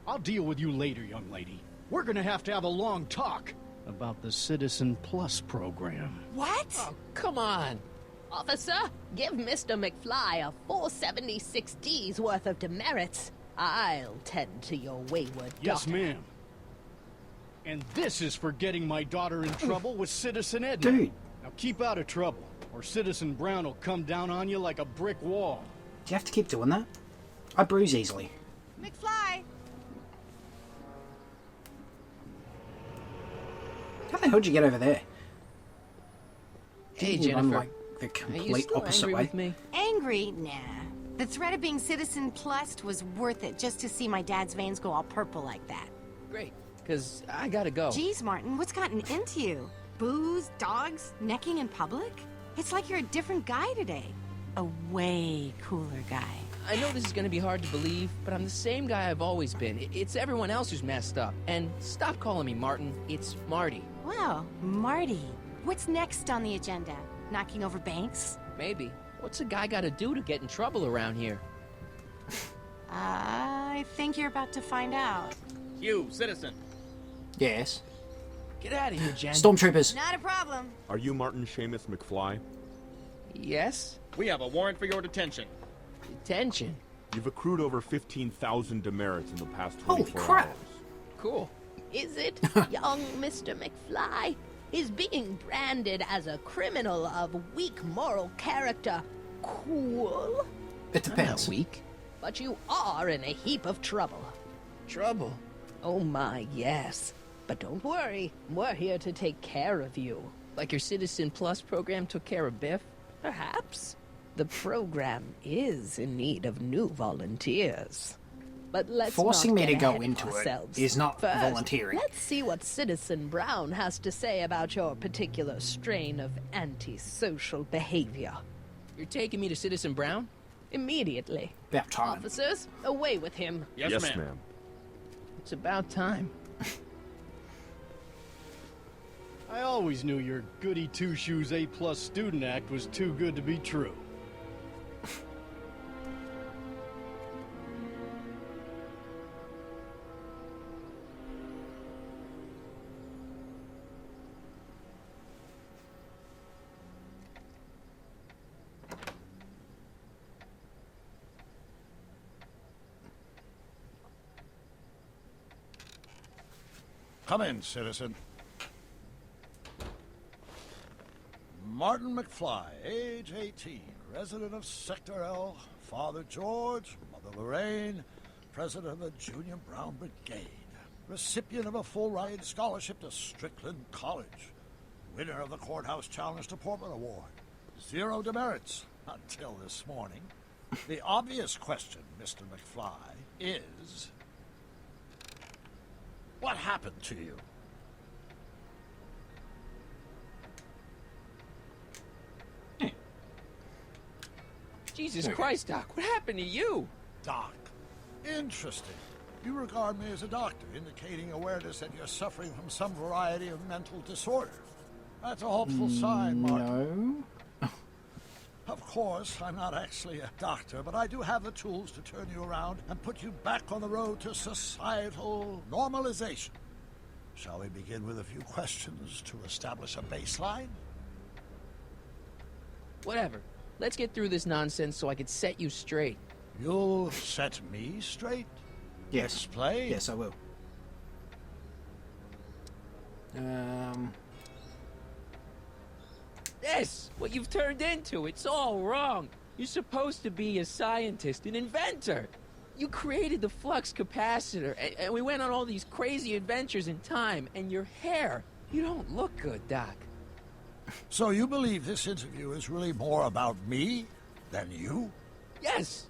I'll deal with you later, young lady. We're gonna have to have a long talk about the Citizen Plus program. What? Oh, come on. Officer, give Mr. McFly a 476 D's worth of demerits. I'll tend to your wayward Yes, daughter. ma'am. And this is for getting my daughter in trouble with Citizen Edna. Dude. Now keep out of trouble, or Citizen Brown will come down on you like a brick wall. Do you have to keep doing that? I bruise easily. McFly! How the hell did you get over there? Hey, Didn't you run, Jennifer. like, the Are you complete still opposite angry way? with me? Angry? Nah. The threat of being Citizen Plus was worth it just to see my dad's veins go all purple like that. Great, because I gotta go. Jeez, Martin, what's gotten into you? Booze, dogs, necking in public? It's like you're a different guy today. A way cooler guy. I know this is gonna be hard to believe, but I'm the same guy I've always been. It's everyone else who's messed up. And stop calling me Martin. It's Marty. Wow, Marty. What's next on the agenda? Knocking over banks? Maybe. What's a guy gotta do to get in trouble around here? I think you're about to find out. You, citizen. Yes. Get out of here, Jen. Stormtroopers. Not a problem. Are you Martin Seamus McFly? Yes? We have a warrant for your detention. Detention? You've accrued over 15,000 demerits in the past Holy 24 crap. hours. Cool. Is it, young Mr. McFly? Is being branded as a criminal of weak moral character cool? It depends. I'm not weak. But you are in a heap of trouble. Trouble? Oh my, yes. But don't worry, we're here to take care of you. Like your Citizen Plus program took care of Biff? Perhaps. The program is in need of new volunteers. But let's Forcing not me get to go ahead of into it ourselves. is not First, volunteering. Let's see what Citizen Brown has to say about your particular strain of antisocial behavior. You're taking me to Citizen Brown? Immediately. About time. Officers, away with him. Yes, ma'am. It's about time. I always knew your goody two-shoes A+ student act was too good to be true. Come in, citizen. Martin McFly, age 18, resident of Sector L, father George, mother Lorraine, president of the Junior Brown Brigade, recipient of a full-ride scholarship to Strickland College, winner of the Courthouse Challenge to Portland Award, 0 demerits until this morning. The obvious question, Mr. McFly, is... what happened to you? Jesus Christ, Doc, what happened to you? Doc. Interesting. You regard me as a doctor, indicating awareness that you're suffering from some variety of mental disorder. That's a hopeful sign, Martin. No. Of course, I'm not actually a doctor, but I do have the tools to turn you around and put you back on the road to societal normalization. Shall we begin with a few questions to establish a baseline? Whatever. Let's get through this nonsense so I can set you straight. You'll set me straight? Yes. Explain? Yes, I will. This! What you've turned into, it's all wrong. You're supposed to be a scientist, an inventor. You created the flux capacitor, and we went on all these crazy adventures in time, and your hair, you don't look good, Doc. So you believe this interview is really more about me than you? Yes.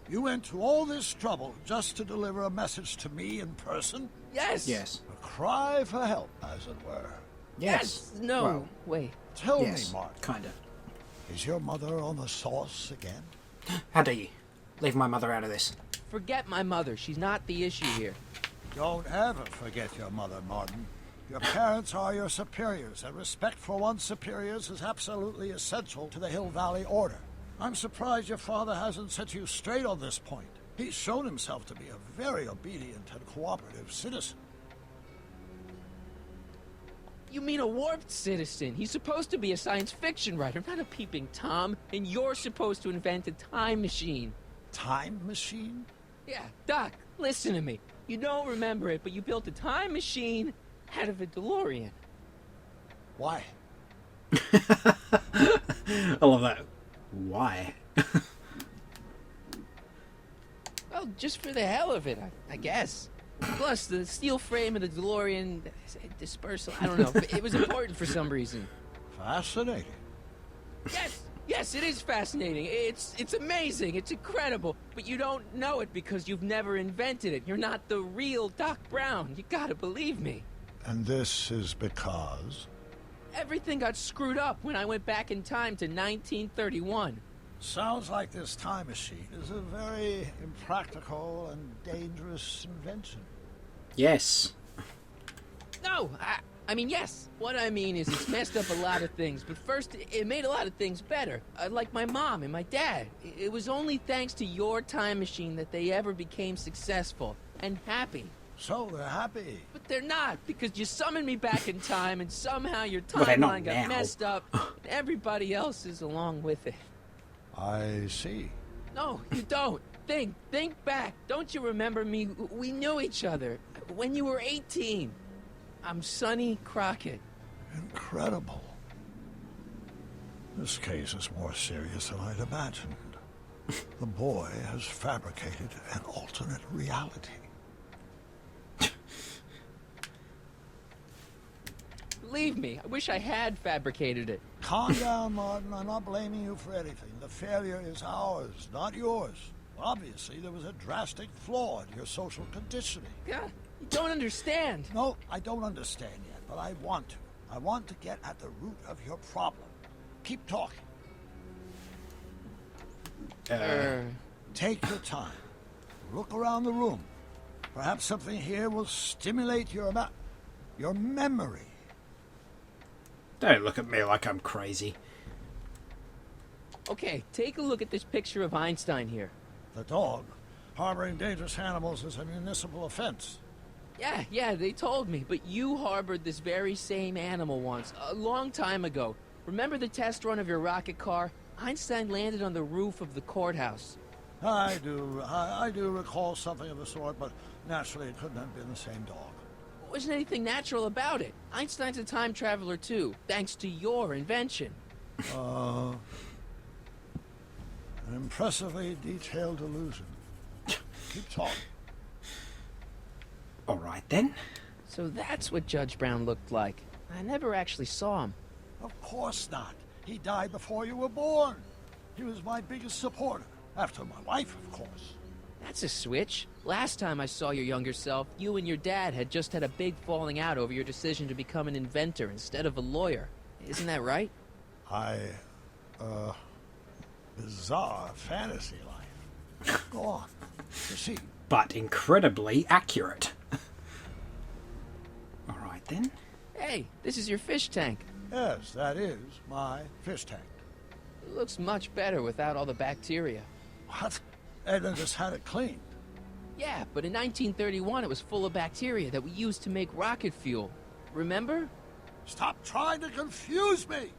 You went to all this trouble just to deliver a message to me in person? Yes. Yes. A cry for help, as it were. Yes. No. Well, wait. Tell yes, me, Mark. Kinda. Is your mother on the sauce again? How dare you? Leave my mother out of this. Forget my mother. She's not the issue here. Don't ever forget your mother, Martin. Your parents are your superiors, and respect for one's superiors is absolutely essential to the Hill Valley Order. I'm surprised your father hasn't set you straight on this point. He's shown himself to be a very obedient and cooperative citizen. You mean a warped citizen? He's supposed to be a science fiction writer, not a peeping Tom. And you're supposed to invent a time machine. Time machine? Yeah, Doc, listen to me. You don't remember it, but you built a time machine out of a DeLorean. Why? I love that. Why? Well, just for the hell of it, I guess. Plus, the steel frame of the DeLorean dispersal, I don't know. It was important for some reason. Fascinating. Yes, it is fascinating. It's amazing. It's incredible. But you don't know it because you've never invented it. You're not the real Doc Brown. You gotta believe me. And this is because? Everything got screwed up when I went back in time to 1931. Sounds like this time machine is a very impractical and dangerous invention. Yes. No, I mean, yes. What I mean is it's messed up a lot of things, but first, it made a lot of things better. Like my mom and my dad. It was only thanks to your time machine that they ever became successful and happy. So they're happy. But they're not, because you summoned me back in time, and somehow your Well, they're not timeline got now. messed up, and everybody else is along with it. I see. No, you don't. Think back. Don't you remember me? We knew each other when you were 18. I'm Sonny Crockett. Incredible. This case is more serious than I'd imagined. The boy has fabricated an alternate reality. Believe me, I wish I had fabricated it. Calm down, Martin. I'm not blaming you for anything. The failure is ours, not yours. Obviously, there was a drastic flaw in your social conditioning. God, you don't understand. No, I don't understand yet, but I want to. I want to get at the root of your problem. Keep talking. Take your time. Look around the room. Perhaps something here will stimulate your memory. Don't look at me like I'm crazy. Okay, take a look at this picture of Einstein here. The dog. Harboring dangerous animals is a municipal offense. Yeah, they told me, but you harbored this very same animal once, a long time ago. Remember the test run of your rocket car? Einstein landed on the roof of the courthouse. I do recall something of the sort, but naturally it couldn't have been the same dog. Wasn't anything natural about it. Einstein's a time traveler too, thanks to your invention. An impressively detailed illusion. Keep talking. All right then. So that's what Judge Brown looked like. I never actually saw him. Of course not. He died before you were born. He was my biggest supporter, after my wife, of course. That's a switch. Last time I saw your younger self, you and your dad had just had a big falling out over your decision to become an inventor instead of a lawyer. Isn't that right? Bizarre fantasy life. Go on. Proceed. But incredibly accurate. All right then. Hey, this is your fish tank. Yes, that is my fish tank. It looks much better without all the bacteria. What? Edna just had it cleaned. Yeah, but in 1931 it was full of bacteria that we used to make rocket fuel. Remember? Stop trying to confuse me!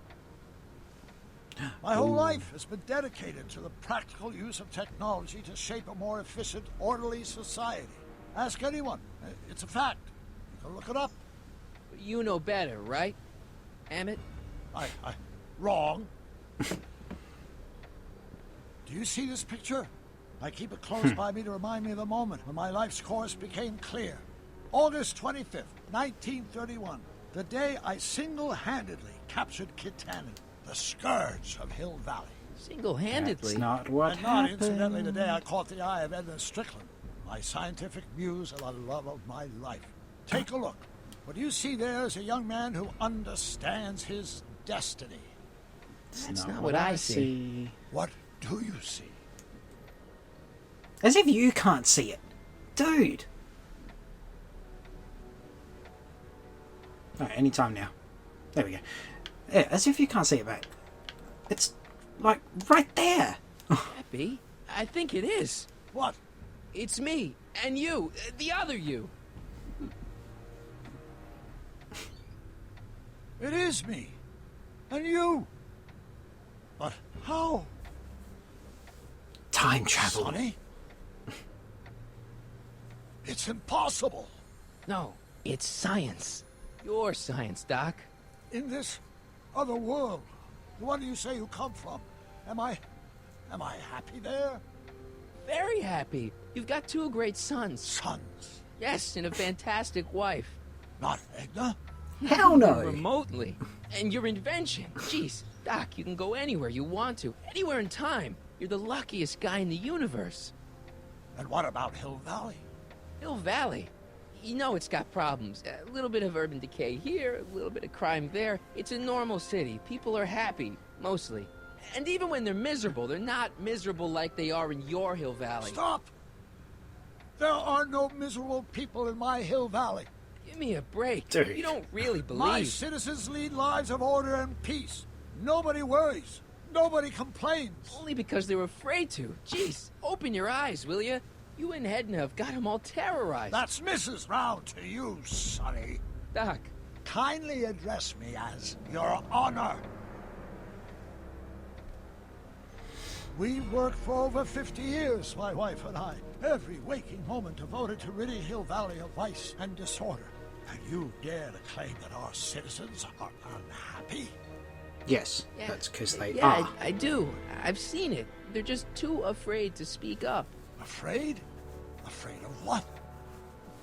My whole life has been dedicated to the practical use of technology to shape a more efficient, orderly society. Ask anyone. It's a fact. You can look it up. You know better, right? Emmett? Wrong. Do you see this picture? I keep it close by me to remind me of the moment when my life's course became clear. August 25th, 1931. The day I single-handedly captured Kid Tannen, the scourge of Hill Valley. Single-handedly? That's not what And not happened. incidentally the day I caught the eye of Edna Strickland, my scientific muse and the love of my life. Take a look. What you see there is a young man who understands his destiny. That's not what I see. What do you see? As if you can't see it. Dude. Alright, anytime now. There we go. Yeah, as if you can't see it, mate. It's, like, right there. Happy? I think it is. What? It's me, and you, the other you. It is me. And you. But how? Time travel. Sonny? It's impossible. No, it's science. Your science, Doc. In this other world, the one you say you come from, am I happy there? Very happy. You've got 2 great sons. Sons? Yes, and a fantastic wife. Not Edna? Hell no. Remotely. And your invention. Jeez, Doc, you can go anywhere you want to. Anywhere in time. You're the luckiest guy in the universe. And what about Hill Valley? Hill Valley? You know it's got problems. A little bit of urban decay here, a little bit of crime there. It's a normal city. People are happy, mostly. And even when they're miserable, they're not miserable like they are in your Hill Valley. Stop! There are no miserable people in my Hill Valley. Give me a break. Dude. You don't really believe... My citizens lead lives of order and peace. Nobody worries. Nobody complains. Only because they're afraid to. Jeez, open your eyes, will you? You and Edna have got them all terrorized. That's Mrs. Round to you, Sonny. Doc. Kindly address me as Your Honor. We worked for over 50 years, my wife and I. Every waking moment devoted to ridding Hill Valley of vice and disorder. And you dare to claim that our citizens are unhappy? Yes, that's because they Yeah, are. I do. I've seen it. They're just too afraid to speak up. Afraid? Afraid of what?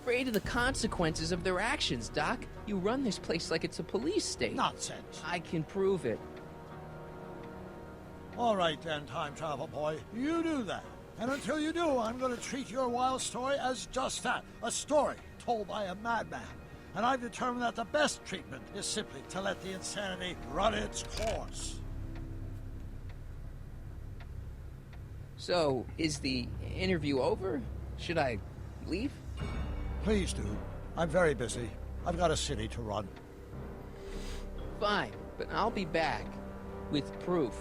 Afraid of the consequences of their actions, Doc. You run this place like it's a police state. Nonsense. I can prove it. All right then, time travel boy. You do that. And until you do, I'm going to treat your wild story as just that. A story told by a madman. And I've determined that the best treatment is simply to let the insanity run its course. So, is the interview over? Should I leave? Please do. I'm very busy. I've got a city to run. Fine, but I'll be back. With proof.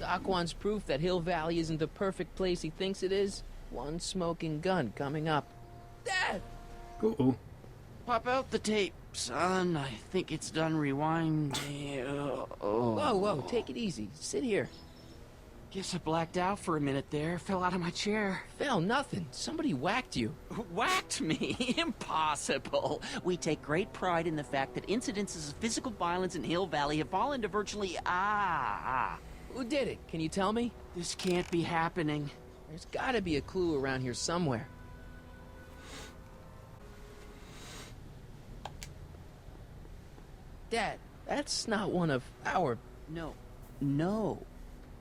Doc wants proof that Hill Valley isn't the perfect place he thinks it is. One smoking gun coming up. Dad! Ooh. Pop out the tape, son. I think it's done rewinding. Whoa, whoa, take it easy. Sit here. Guess I blacked out for a minute there. Fell out of my chair. Fell nothing. Somebody whacked you. Whacked me? Impossible. We take great pride in the fact that incidences of physical violence in Hill Valley have fallen to virtually... Who did it? Can you tell me? This can't be happening. There's gotta be a clue around here somewhere. Dad, that's not one of our... No.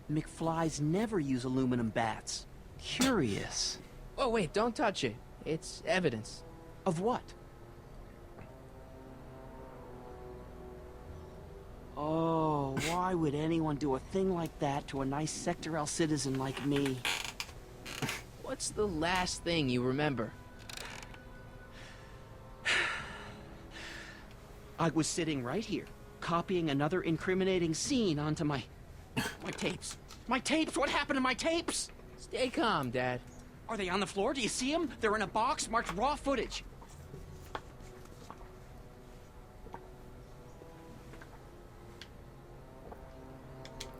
McFlys never use aluminum bats. Curious. Oh, wait, don't touch it. It's evidence. Of what? Oh, why would anyone do a thing like that to a nice Sector L citizen like me? What's the last thing you remember? I was sitting right here, copying another incriminating scene onto my tapes. My tapes? What happened to my tapes? Stay calm, Dad. Are they on the floor? Do you see them? They're in a box marked raw footage.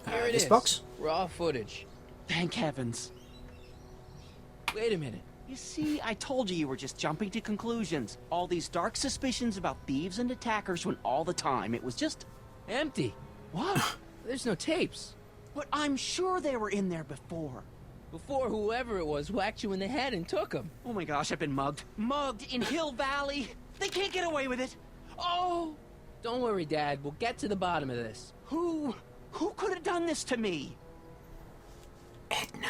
Here it this is. box? Raw footage. Thank heavens. Wait a minute. You see, I told you were just jumping to conclusions. All these dark suspicions about thieves and attackers when all the time it was just... empty. What? There's no tapes. But I'm sure they were in there before. Before whoever it was whacked you in the head and took them. Oh my gosh, I've been mugged. Mugged in Hill Valley. They can't get away with it. Oh! Don't worry, Dad. We'll get to the bottom of this. Who could have done this to me? Edna.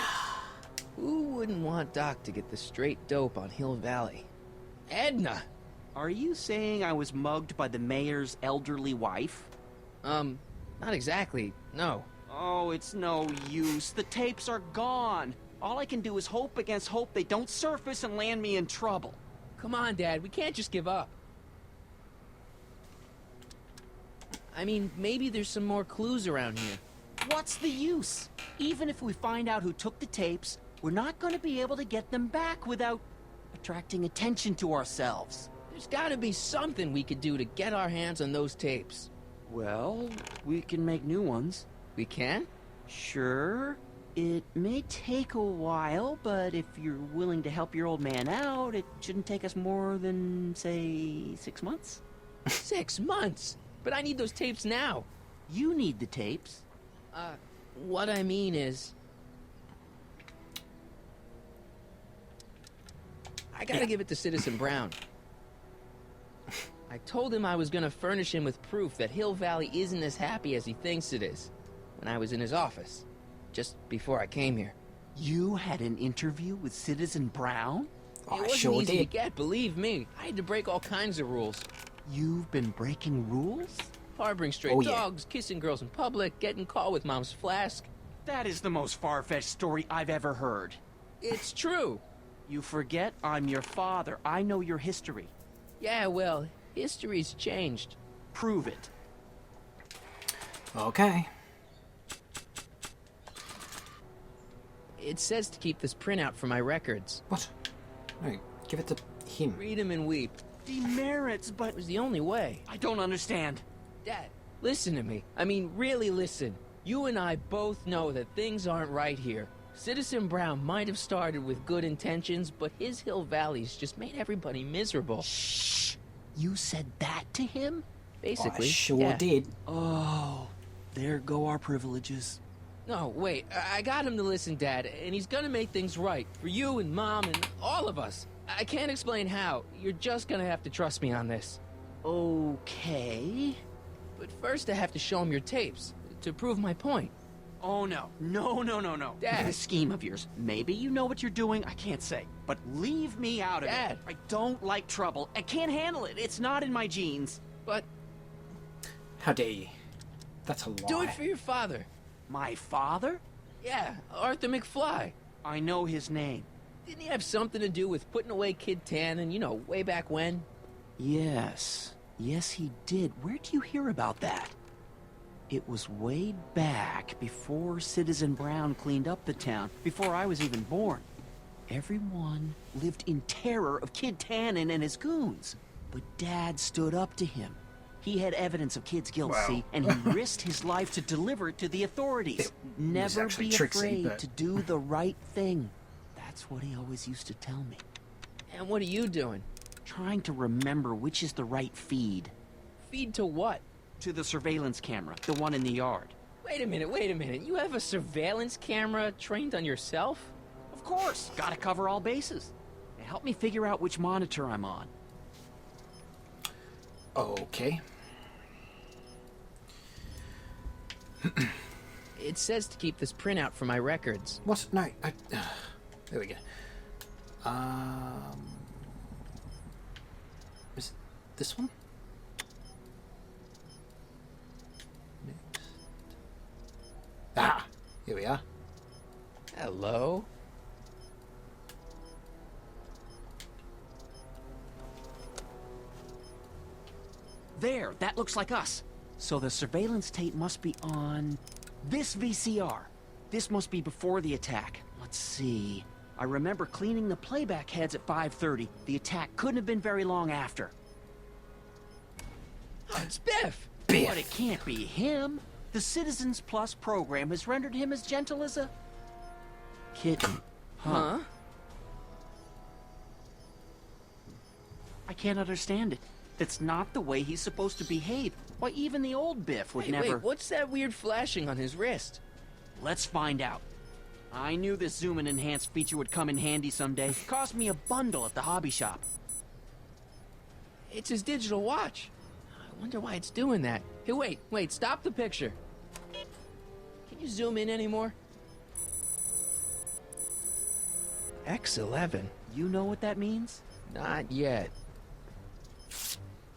Who wouldn't want Doc to get the straight dope on Hill Valley? Edna! Are you saying I was mugged by the mayor's elderly wife? Not exactly, no. Oh, it's no use. The tapes are gone. All I can do is hope against hope they don't surface and land me in trouble. Come on, Dad, we can't just give up. I mean, maybe there's some more clues around here. What's the use? Even if we find out who took the tapes, we're not going to be able to get them back without attracting attention to ourselves. There's gotta be something we could do to get our hands on those tapes. Well, we can make new ones. We can? Sure. It may take a while, but if you're willing to help your old man out, it shouldn't take us more than, say, 6 months. 6 months? But I need those tapes now. You need the tapes. What I mean is... I gotta give it to Citizen Brown. I told him I was gonna furnish him with proof that Hill Valley isn't as happy as he thinks it is when I was in his office, just before I came here. You had an interview with Citizen Brown? It wasn't easy to get, believe me. I had to break all kinds of rules. You've been breaking rules? Harboring stray dogs, kissing girls in public, getting caught with Mom's flask. That is the most far-fetched story I've ever heard. It's true. You forget I'm your father. I know your history. Yeah, well, history's changed. Prove it. Okay. It says to keep this printout for my records. What? No, give it to him. Read him and weep. Demerits, but... It was the only way. I don't understand. Dad, listen to me. I mean, really listen. You and I both know that things aren't right here. Citizen Brown might have started with good intentions, but his Hill Valley's just made everybody miserable. Shh! You said that to him? Basically, I sure did. Oh, there go our privileges. No, wait, I got him to listen, Dad, and he's gonna make things right for you and Mom and all of us. I can't explain how. You're just gonna have to trust me on this. Okay. But first I have to show him your tapes, to prove my point. Oh, no. No. Dad. This scheme of yours. Maybe you know what you're doing, I can't say. But leave me out of Dad. it. I don't like trouble. I can't handle it. It's not in my genes. But... How dare you? That's a lie. do it for your father. My father? Yeah, Arthur McFly. I know his name. Didn't he have something to do with putting away Kid Tannen, you know, way back when? Yes. Yes, he did. Where do you hear about that? It was way back before Citizen Brown cleaned up the town, before I was even born. Everyone lived in terror of Kid Tannen and his goons. But Dad stood up to him. He had evidence of Kid's guilt, see, and he risked his life to deliver it to the authorities. Never be afraid to do the right thing. That's what he always used to tell me. And what are you doing? Trying to remember which is the right feed. Feed to what? To the surveillance camera, the one in the yard. Wait a minute. You have a surveillance camera trained on yourself? Of course. Gotta cover all bases. Help me figure out which monitor I'm on. Okay. It says to keep this printout for my records. What? No. There we go. Is it this one? Next. Ah! Here we are. Hello? There, that looks like us. So the surveillance tape must be on this VCR. This must be before the attack. Let's see. I remember cleaning the playback heads at 5:30. The attack couldn't have been very long after. Oh, it's Biff! Biff! But it can't be him. The Citizens Plus program has rendered him as gentle as a kitten. Huh? I can't understand it. That's not the way he's supposed to behave. Why, even the old Biff would never... Wait, what's that weird flashing on his wrist? Let's find out. I knew this zoom and enhance feature would come in handy someday. Cost me a bundle at the hobby shop. It's his digital watch. I wonder why it's doing that. Hey, wait, stop the picture. Can you zoom in anymore? X11. You know what that means? Not yet.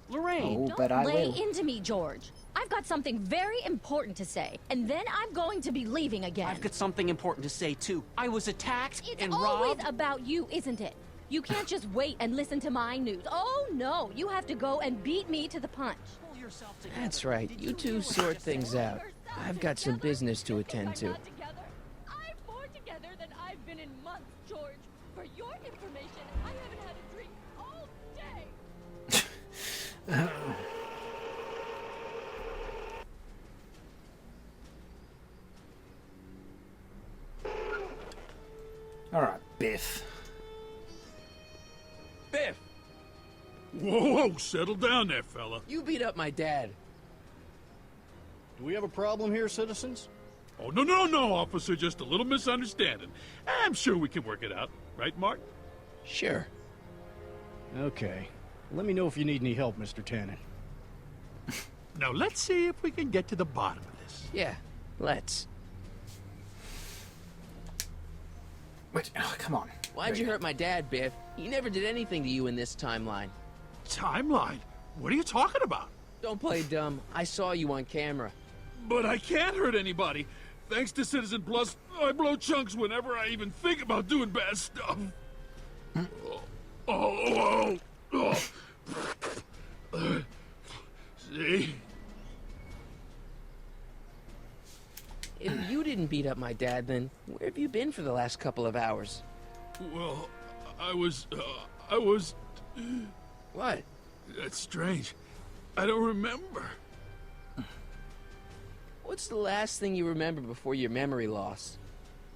Lorraine! Oh, but I Lay will. into me, George. I've got something very important to say, and then I'm going to be leaving again. I've got something important to say, too. I was attacked and It's always robbed. about you, isn't it? You can't just wait and listen to my news. Oh, no. You have to go and beat me to the punch. That's right. You two sort things out. I've got some business to attend to. I'm more together than I've been in months, George. For your information, I haven't had a drink all day. All right, Biff. Biff! Whoa, settle down there, fella. You beat up my dad. Do we have a problem here, citizens? Oh, no, officer. Just a little misunderstanding. I'm sure we can work it out. Right, Mark? Sure. Okay. Let me know if you need any help, Mr. Tannen. Now, let's see if we can get to the bottom of this. Yeah, let's. Wait, oh, come on. Why'd you hurt my dad, Biff? He never did anything to you in this timeline. Timeline? What are you talking about? Don't play dumb. I saw you on camera. But I can't hurt anybody. Thanks to Citizen Plus, I blow chunks whenever I even think about doing bad stuff. See? If you didn't beat up my dad, then where have you been for the last couple of hours? Well, I was... What? That's strange. I don't remember. What's the last thing you remember before your memory loss?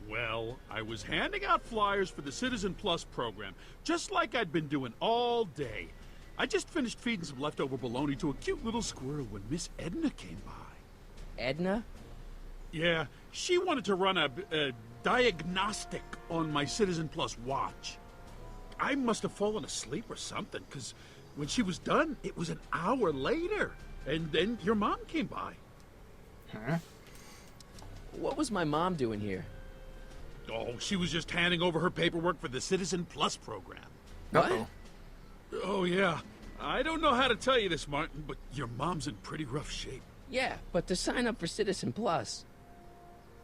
Well, I was handing out flyers for the Citizen Plus program, just like I'd been doing all day. I just finished feeding some leftover bologna to a cute little squirrel when Miss Edna came by. Edna? Yeah, she wanted to run a diagnostic on my Citizen Plus watch. I must have fallen asleep or something, because when she was done, it was an hour later. And then your mom came by. Huh? What was my mom doing here? Oh, she was just handing over her paperwork for the Citizen Plus program. What? Oh, yeah. I don't know how to tell you this, Martin, but your mom's in pretty rough shape. Yeah, but to sign up for Citizen Plus.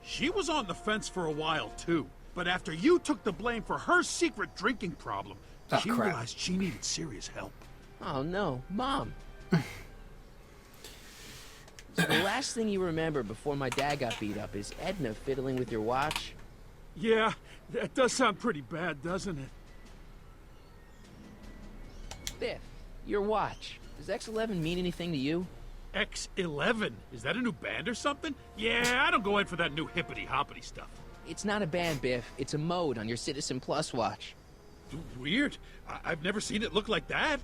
She was on the fence for a while, too. But after you took the blame for her secret drinking problem, she realized she needed serious help. Oh, no. Mom. So the last thing you remember before my dad got beat up is Edna fiddling with your watch? Yeah, that does sound pretty bad, doesn't it? Biff, your watch. Does X11 mean anything to you? X11? Is that a new band or something? Yeah, I don't go in for that new hippity-hoppity stuff. It's not a band, Biff. It's a mode on your Citizen Plus watch. Weird. I've never seen it look like that.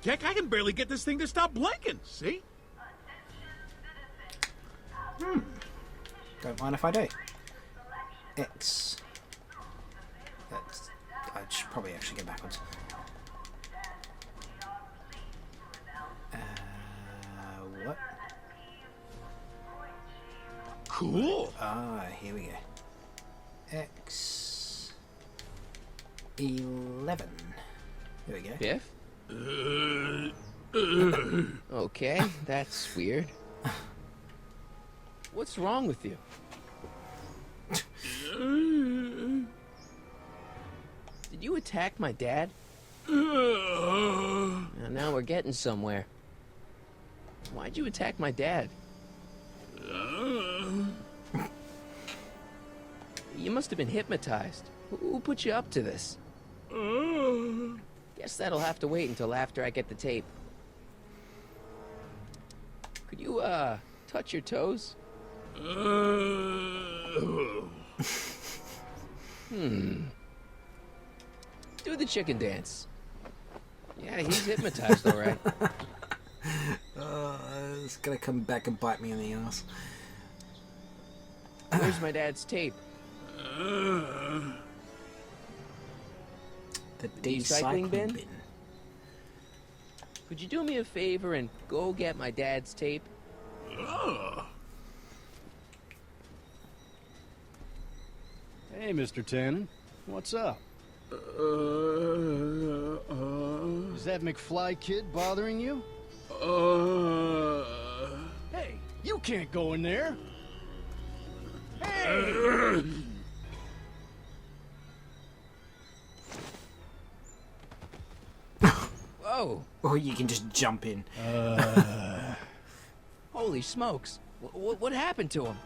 Heck, I can barely get this thing to stop blinking, see? Don't mind if I do. X. That's... I should probably actually go backwards. What? Cool. Ah, here we go. X11. There we go. Biff? Okay, that's weird. What's wrong with you? Did you attack my dad? Now we're getting somewhere. Why'd you attack my dad? You must have been hypnotized. Who put you up to this? Guess that'll have to wait until after I get the tape. Could you, touch your toes? Do the chicken dance. Yeah, he's hypnotized, all right. It's gonna come back and bite me in the ass. Where's my dad's tape? The recycling bin? Could you do me a favor and go get my dad's tape? Hey, Mr. Tannen. What's up? Is that McFly kid bothering you? Hey, You can't go in there. Hey! Whoa! Or you can just jump in. Holy smokes! What happened to him?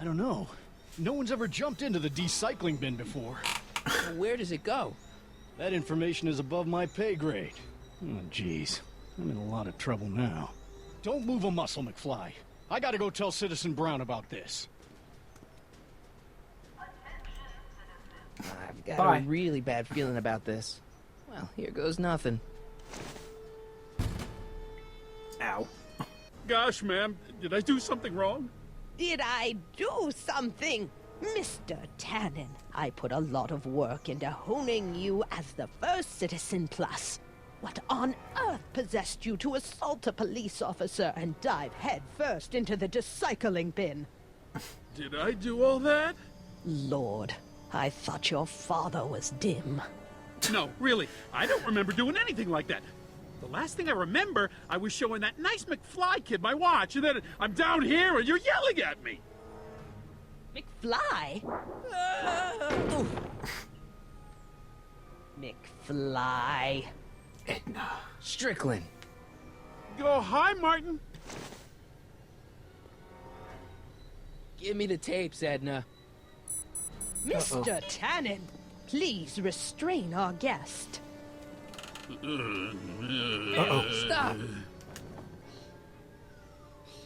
I don't know. No one's ever jumped into the decycling bin before. Where does it go? That information is above my pay grade. Oh, jeez. I'm in a lot of trouble now. Don't move a muscle, McFly. I gotta go tell Citizen Brown about this. I've got Bye. a really bad feeling about this. Well, here goes nothing. Ow. Gosh, ma'am, did I do something wrong? Did I do something? Mr. Tannen, I put a lot of work into honing you as the first Citizen Plus. What on earth possessed you to assault a police officer and dive headfirst into the recycling bin? Did I do all that? Lord, I thought your father was dim. No, really, I don't remember doing anything like that. The last thing I remember, I was showing that nice McFly kid my watch, and then I'm down here and you're yelling at me. McFly? McFly. Edna. Strickland. Oh, hi, Martin. Give me the tapes, Edna. Mr. Tannen, please restrain our guest. Stop!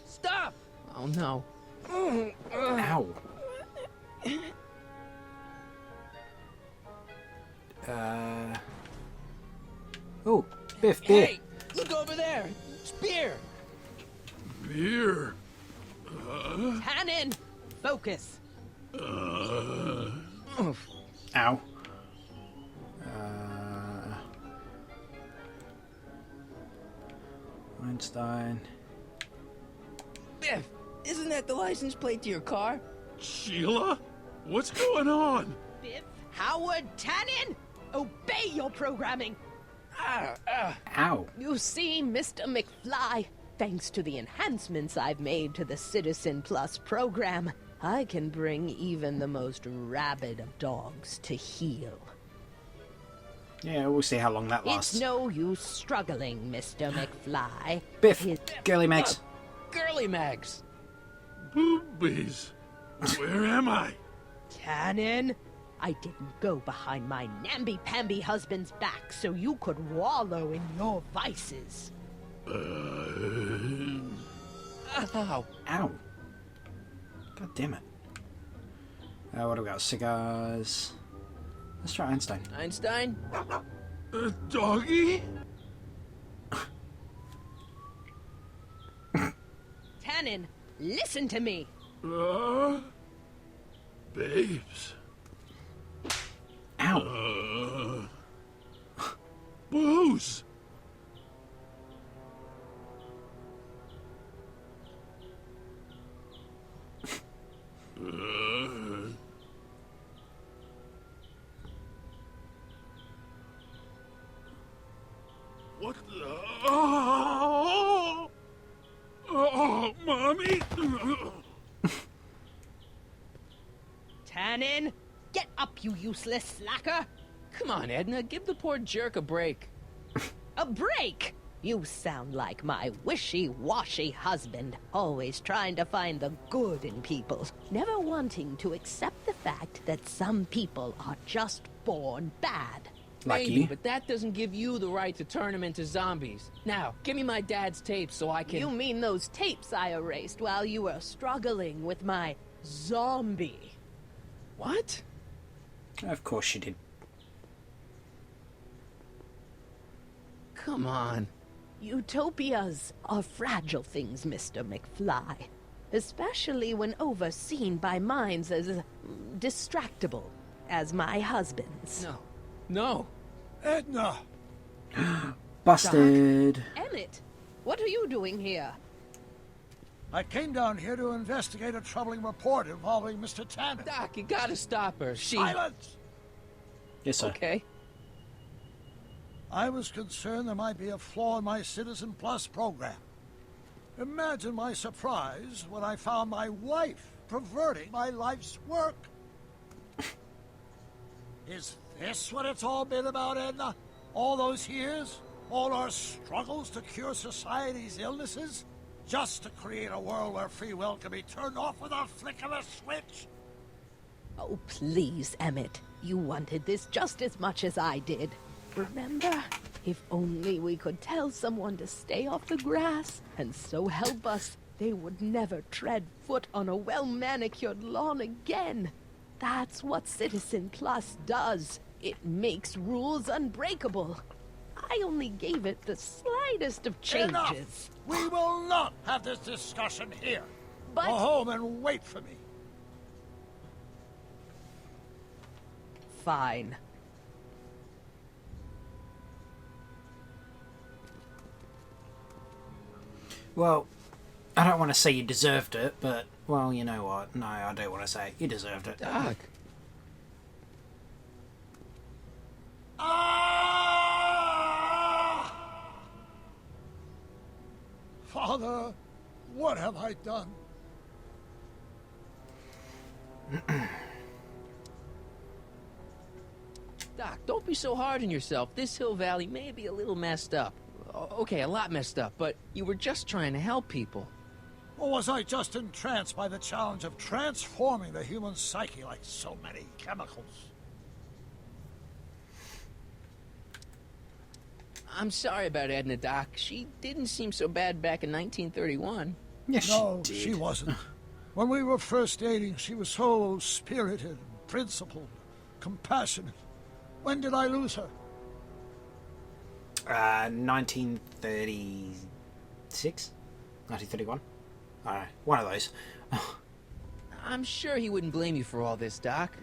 Stop! Oh no. Ow. Oh, Biff, beer. Hey, look over there. It's beer. Beer. Tannen, focus. Ow. Einstein. Biff, isn't that the license plate to your car? Sheila? What's going on? Biff Howard Tannen, obey your programming. Ow. You see, Mr. McFly, thanks to the enhancements I've made to the Citizen Plus program, I can bring even the most rabid of dogs to heel. Yeah, we'll see how long that lasts. It's no use struggling, Mr. McFly. Biff, girly Mags. Girly Mags. Boobies. Where am I? Tannen, I didn't go behind my namby-pamby husband's back so you could wallow in your vices. Ow. Ow. God damn it. What do we got? Cigars. Let's try Einstein. Einstein? Doggy? Tannen, listen to me. Babes. Ow. Booze. What the? Oh, Mommy! Tannen, get up, you useless slacker. Come on, Edna, give the poor jerk a break. A break? You sound like my wishy-washy husband, always trying to find the good in people, never wanting to accept the fact that some people are just born bad. Like Maybe, you? but that doesn't give you the right to turn them into zombies. Now, give me my dad's tapes so I can... You mean those tapes I erased while you were struggling with my zombie? What? Of course she did. Come on. Utopias are fragile things, Mr. McFly. Especially when overseen by minds as distractible as my husband's. No. No. Edna! Busted. Emmett, what are you doing here? I came down here to investigate a troubling report involving Mr. Tannen. Doc, you gotta stop her. Silence! Yes, sir. Okay. I was concerned there might be a flaw in my Citizen Plus program. Imagine my surprise when I found my wife perverting my life's work. Is this what it's all been about, Edna? All those years? All our struggles to cure society's illnesses? Just to create a world where free will can be turned off with a flick of a switch? Oh, please, Emmett. You wanted this just as much as I did. Remember? If only we could tell someone to stay off the grass, and so help us, they would never tread foot on a well-manicured lawn again. That's what Citizen Plus does. It makes rules unbreakable. I only gave it the slightest of changes. Enough! We will not have this discussion here. But... Go home and wait for me. Fine. Well, I don't want to say you deserved it, but, well, you know what? No, I don't want to say it. You deserved it. Doc. Father, what have I done? Doc, don't be so hard on yourself. This Hill Valley may be a little messed up. Okay, a lot messed up, but you were just trying to help people. Or was I just entranced by the challenge of transforming the human psyche like so many chemicals? I'm sorry about Edna, Doc. She didn't seem so bad back in 1931. Yes, no, she did. She wasn't. When we were first dating, she was so spirited, principled, compassionate. When did I lose her? 1936? 1931? I don't know. One of those. I'm sure he wouldn't blame you for all this, Doc.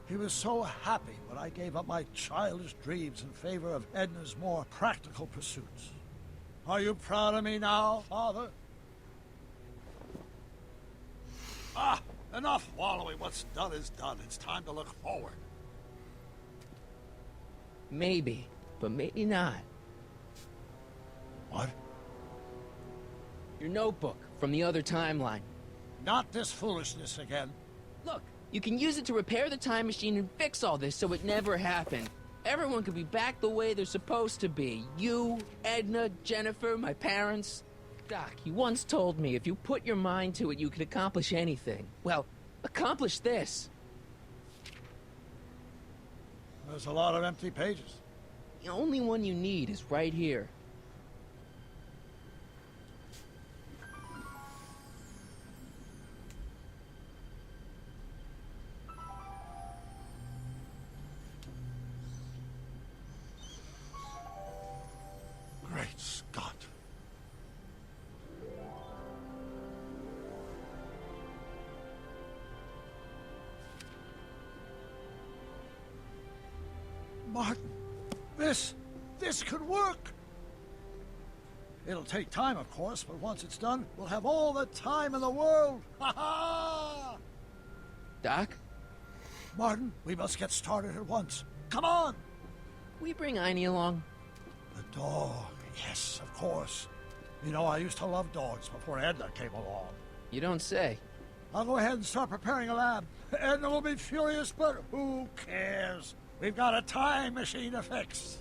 He was so happy when I gave up my childish dreams in favor of Edna's more practical pursuits. Are you proud of me now, Father? Enough wallowing. What's done is done. It's time to look forward. Maybe, but maybe not. What? Your notebook from the other timeline. Not this foolishness again. Look, you can use it to repair the time machine and fix all this so it never happened. Everyone could be back the way they're supposed to be. You, Edna, Jennifer, my parents. Doc, you once told me if you put your mind to it, you could accomplish anything. Well, accomplish this. There's a lot of empty pages. The only one you need is right here. Great Scott. Martin, this could work. It'll take time, of course, but once it's done, we'll have all the time in the world. Ha ha! Doc? Martin, we must get started at once. Come on! We bring Einie along? The dog, yes, of course. You know, I used to love dogs before Edna came along. You don't say. I'll go ahead and start preparing a lab. Edna will be furious, but who cares? We've got a time machine to fix.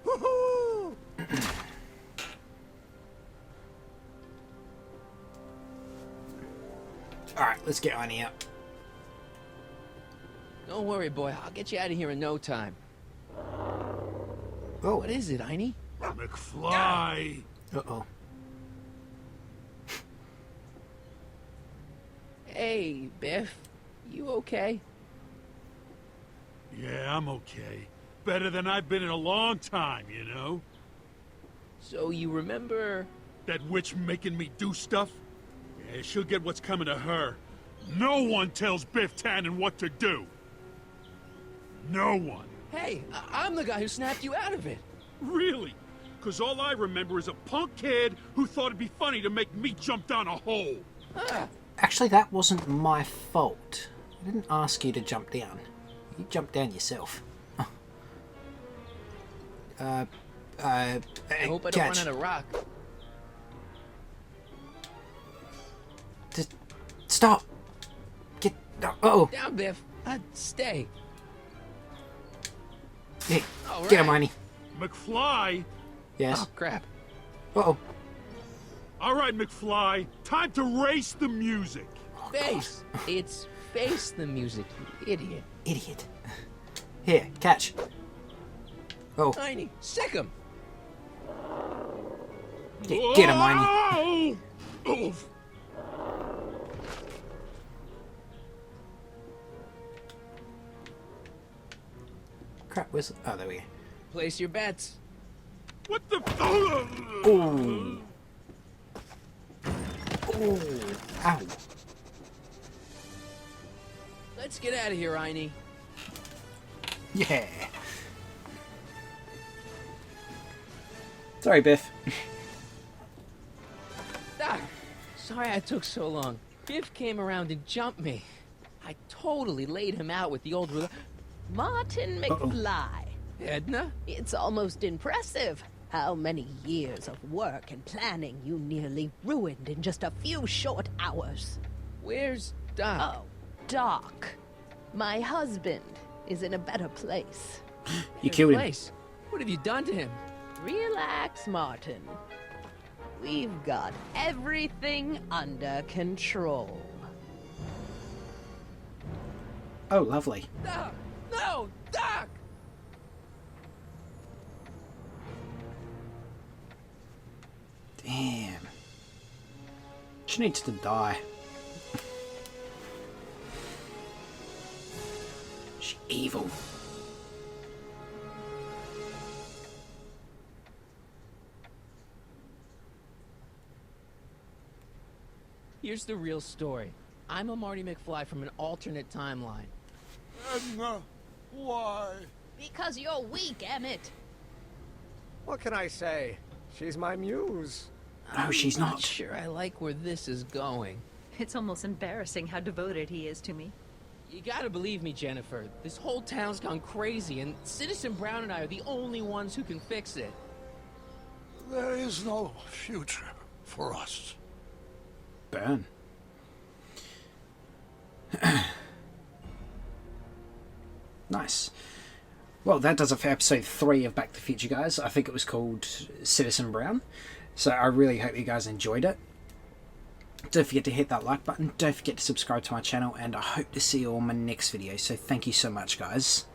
Woohoo! Alright, let's get Einie out. Don't worry, boy. I'll get you out of here in no time. Oh. What is it, Einie? McFly! Uh-oh. Hey, Biff. You okay? Yeah, I'm okay. Better than I've been in a long time, you know? So you remember... That witch making me do stuff? Yeah, she'll get what's coming to her. No one tells Biff Tannen what to do. No one. Hey, I'm the guy who snapped you out of it. Really? Because all I remember is a punk kid who thought it'd be funny to make me jump down a hole. Actually, that wasn't my fault. I didn't ask you to jump down. You jumped down yourself. I hope I don't run out of rock. Stop! Get... Uh-oh! Down, Biff. Stay. Hey, All get him, right. Marty. McFly? Yes? Oh, crap. Uh-oh. All right, McFly. Time to race the music. Face. It's face the music, you idiot. Idiot. Here, catch. Oh. Tiny, sick him. Get him, Marty. Oof. Crap, where's... Oh, there we go. Place your bets. What the... Ooh. Ooh. Ow. Let's get out of here, Einie. Yeah. Sorry, Biff. Doc, sorry I took so long. Biff came around and jumped me. I totally laid him out with the old... Martin McFly. Edna? It's almost impressive how many years of work and planning you nearly ruined in just a few short hours. Where's Doc? Oh, Doc. My husband is in a better place. You killed him. Place? What have you done to him? Relax, Martin. We've got everything under control. Oh, lovely. Doc! No! Doc! Damn. She needs to die. She's evil. Here's the real story. I'm a Marty McFly from an alternate timeline. Edna, why? Because you're weak, Emmett. What can I say? She's my muse. No, she's I'm not. Sure, I like where this is going. It's almost embarrassing how devoted he is to me. You gotta believe me, Jennifer. This whole town's gone crazy, and Citizen Brown and I are the only ones who can fix it. There is no future for us. Burn. Nice. Well, that does it for episode 3 of Back to the Future, guys. I think it was called Citizen Brown. So I really hope you guys enjoyed it. Don't forget to hit that like button. Don't forget to subscribe to my channel. And I hope to see you on my next video. So thank you so much, guys.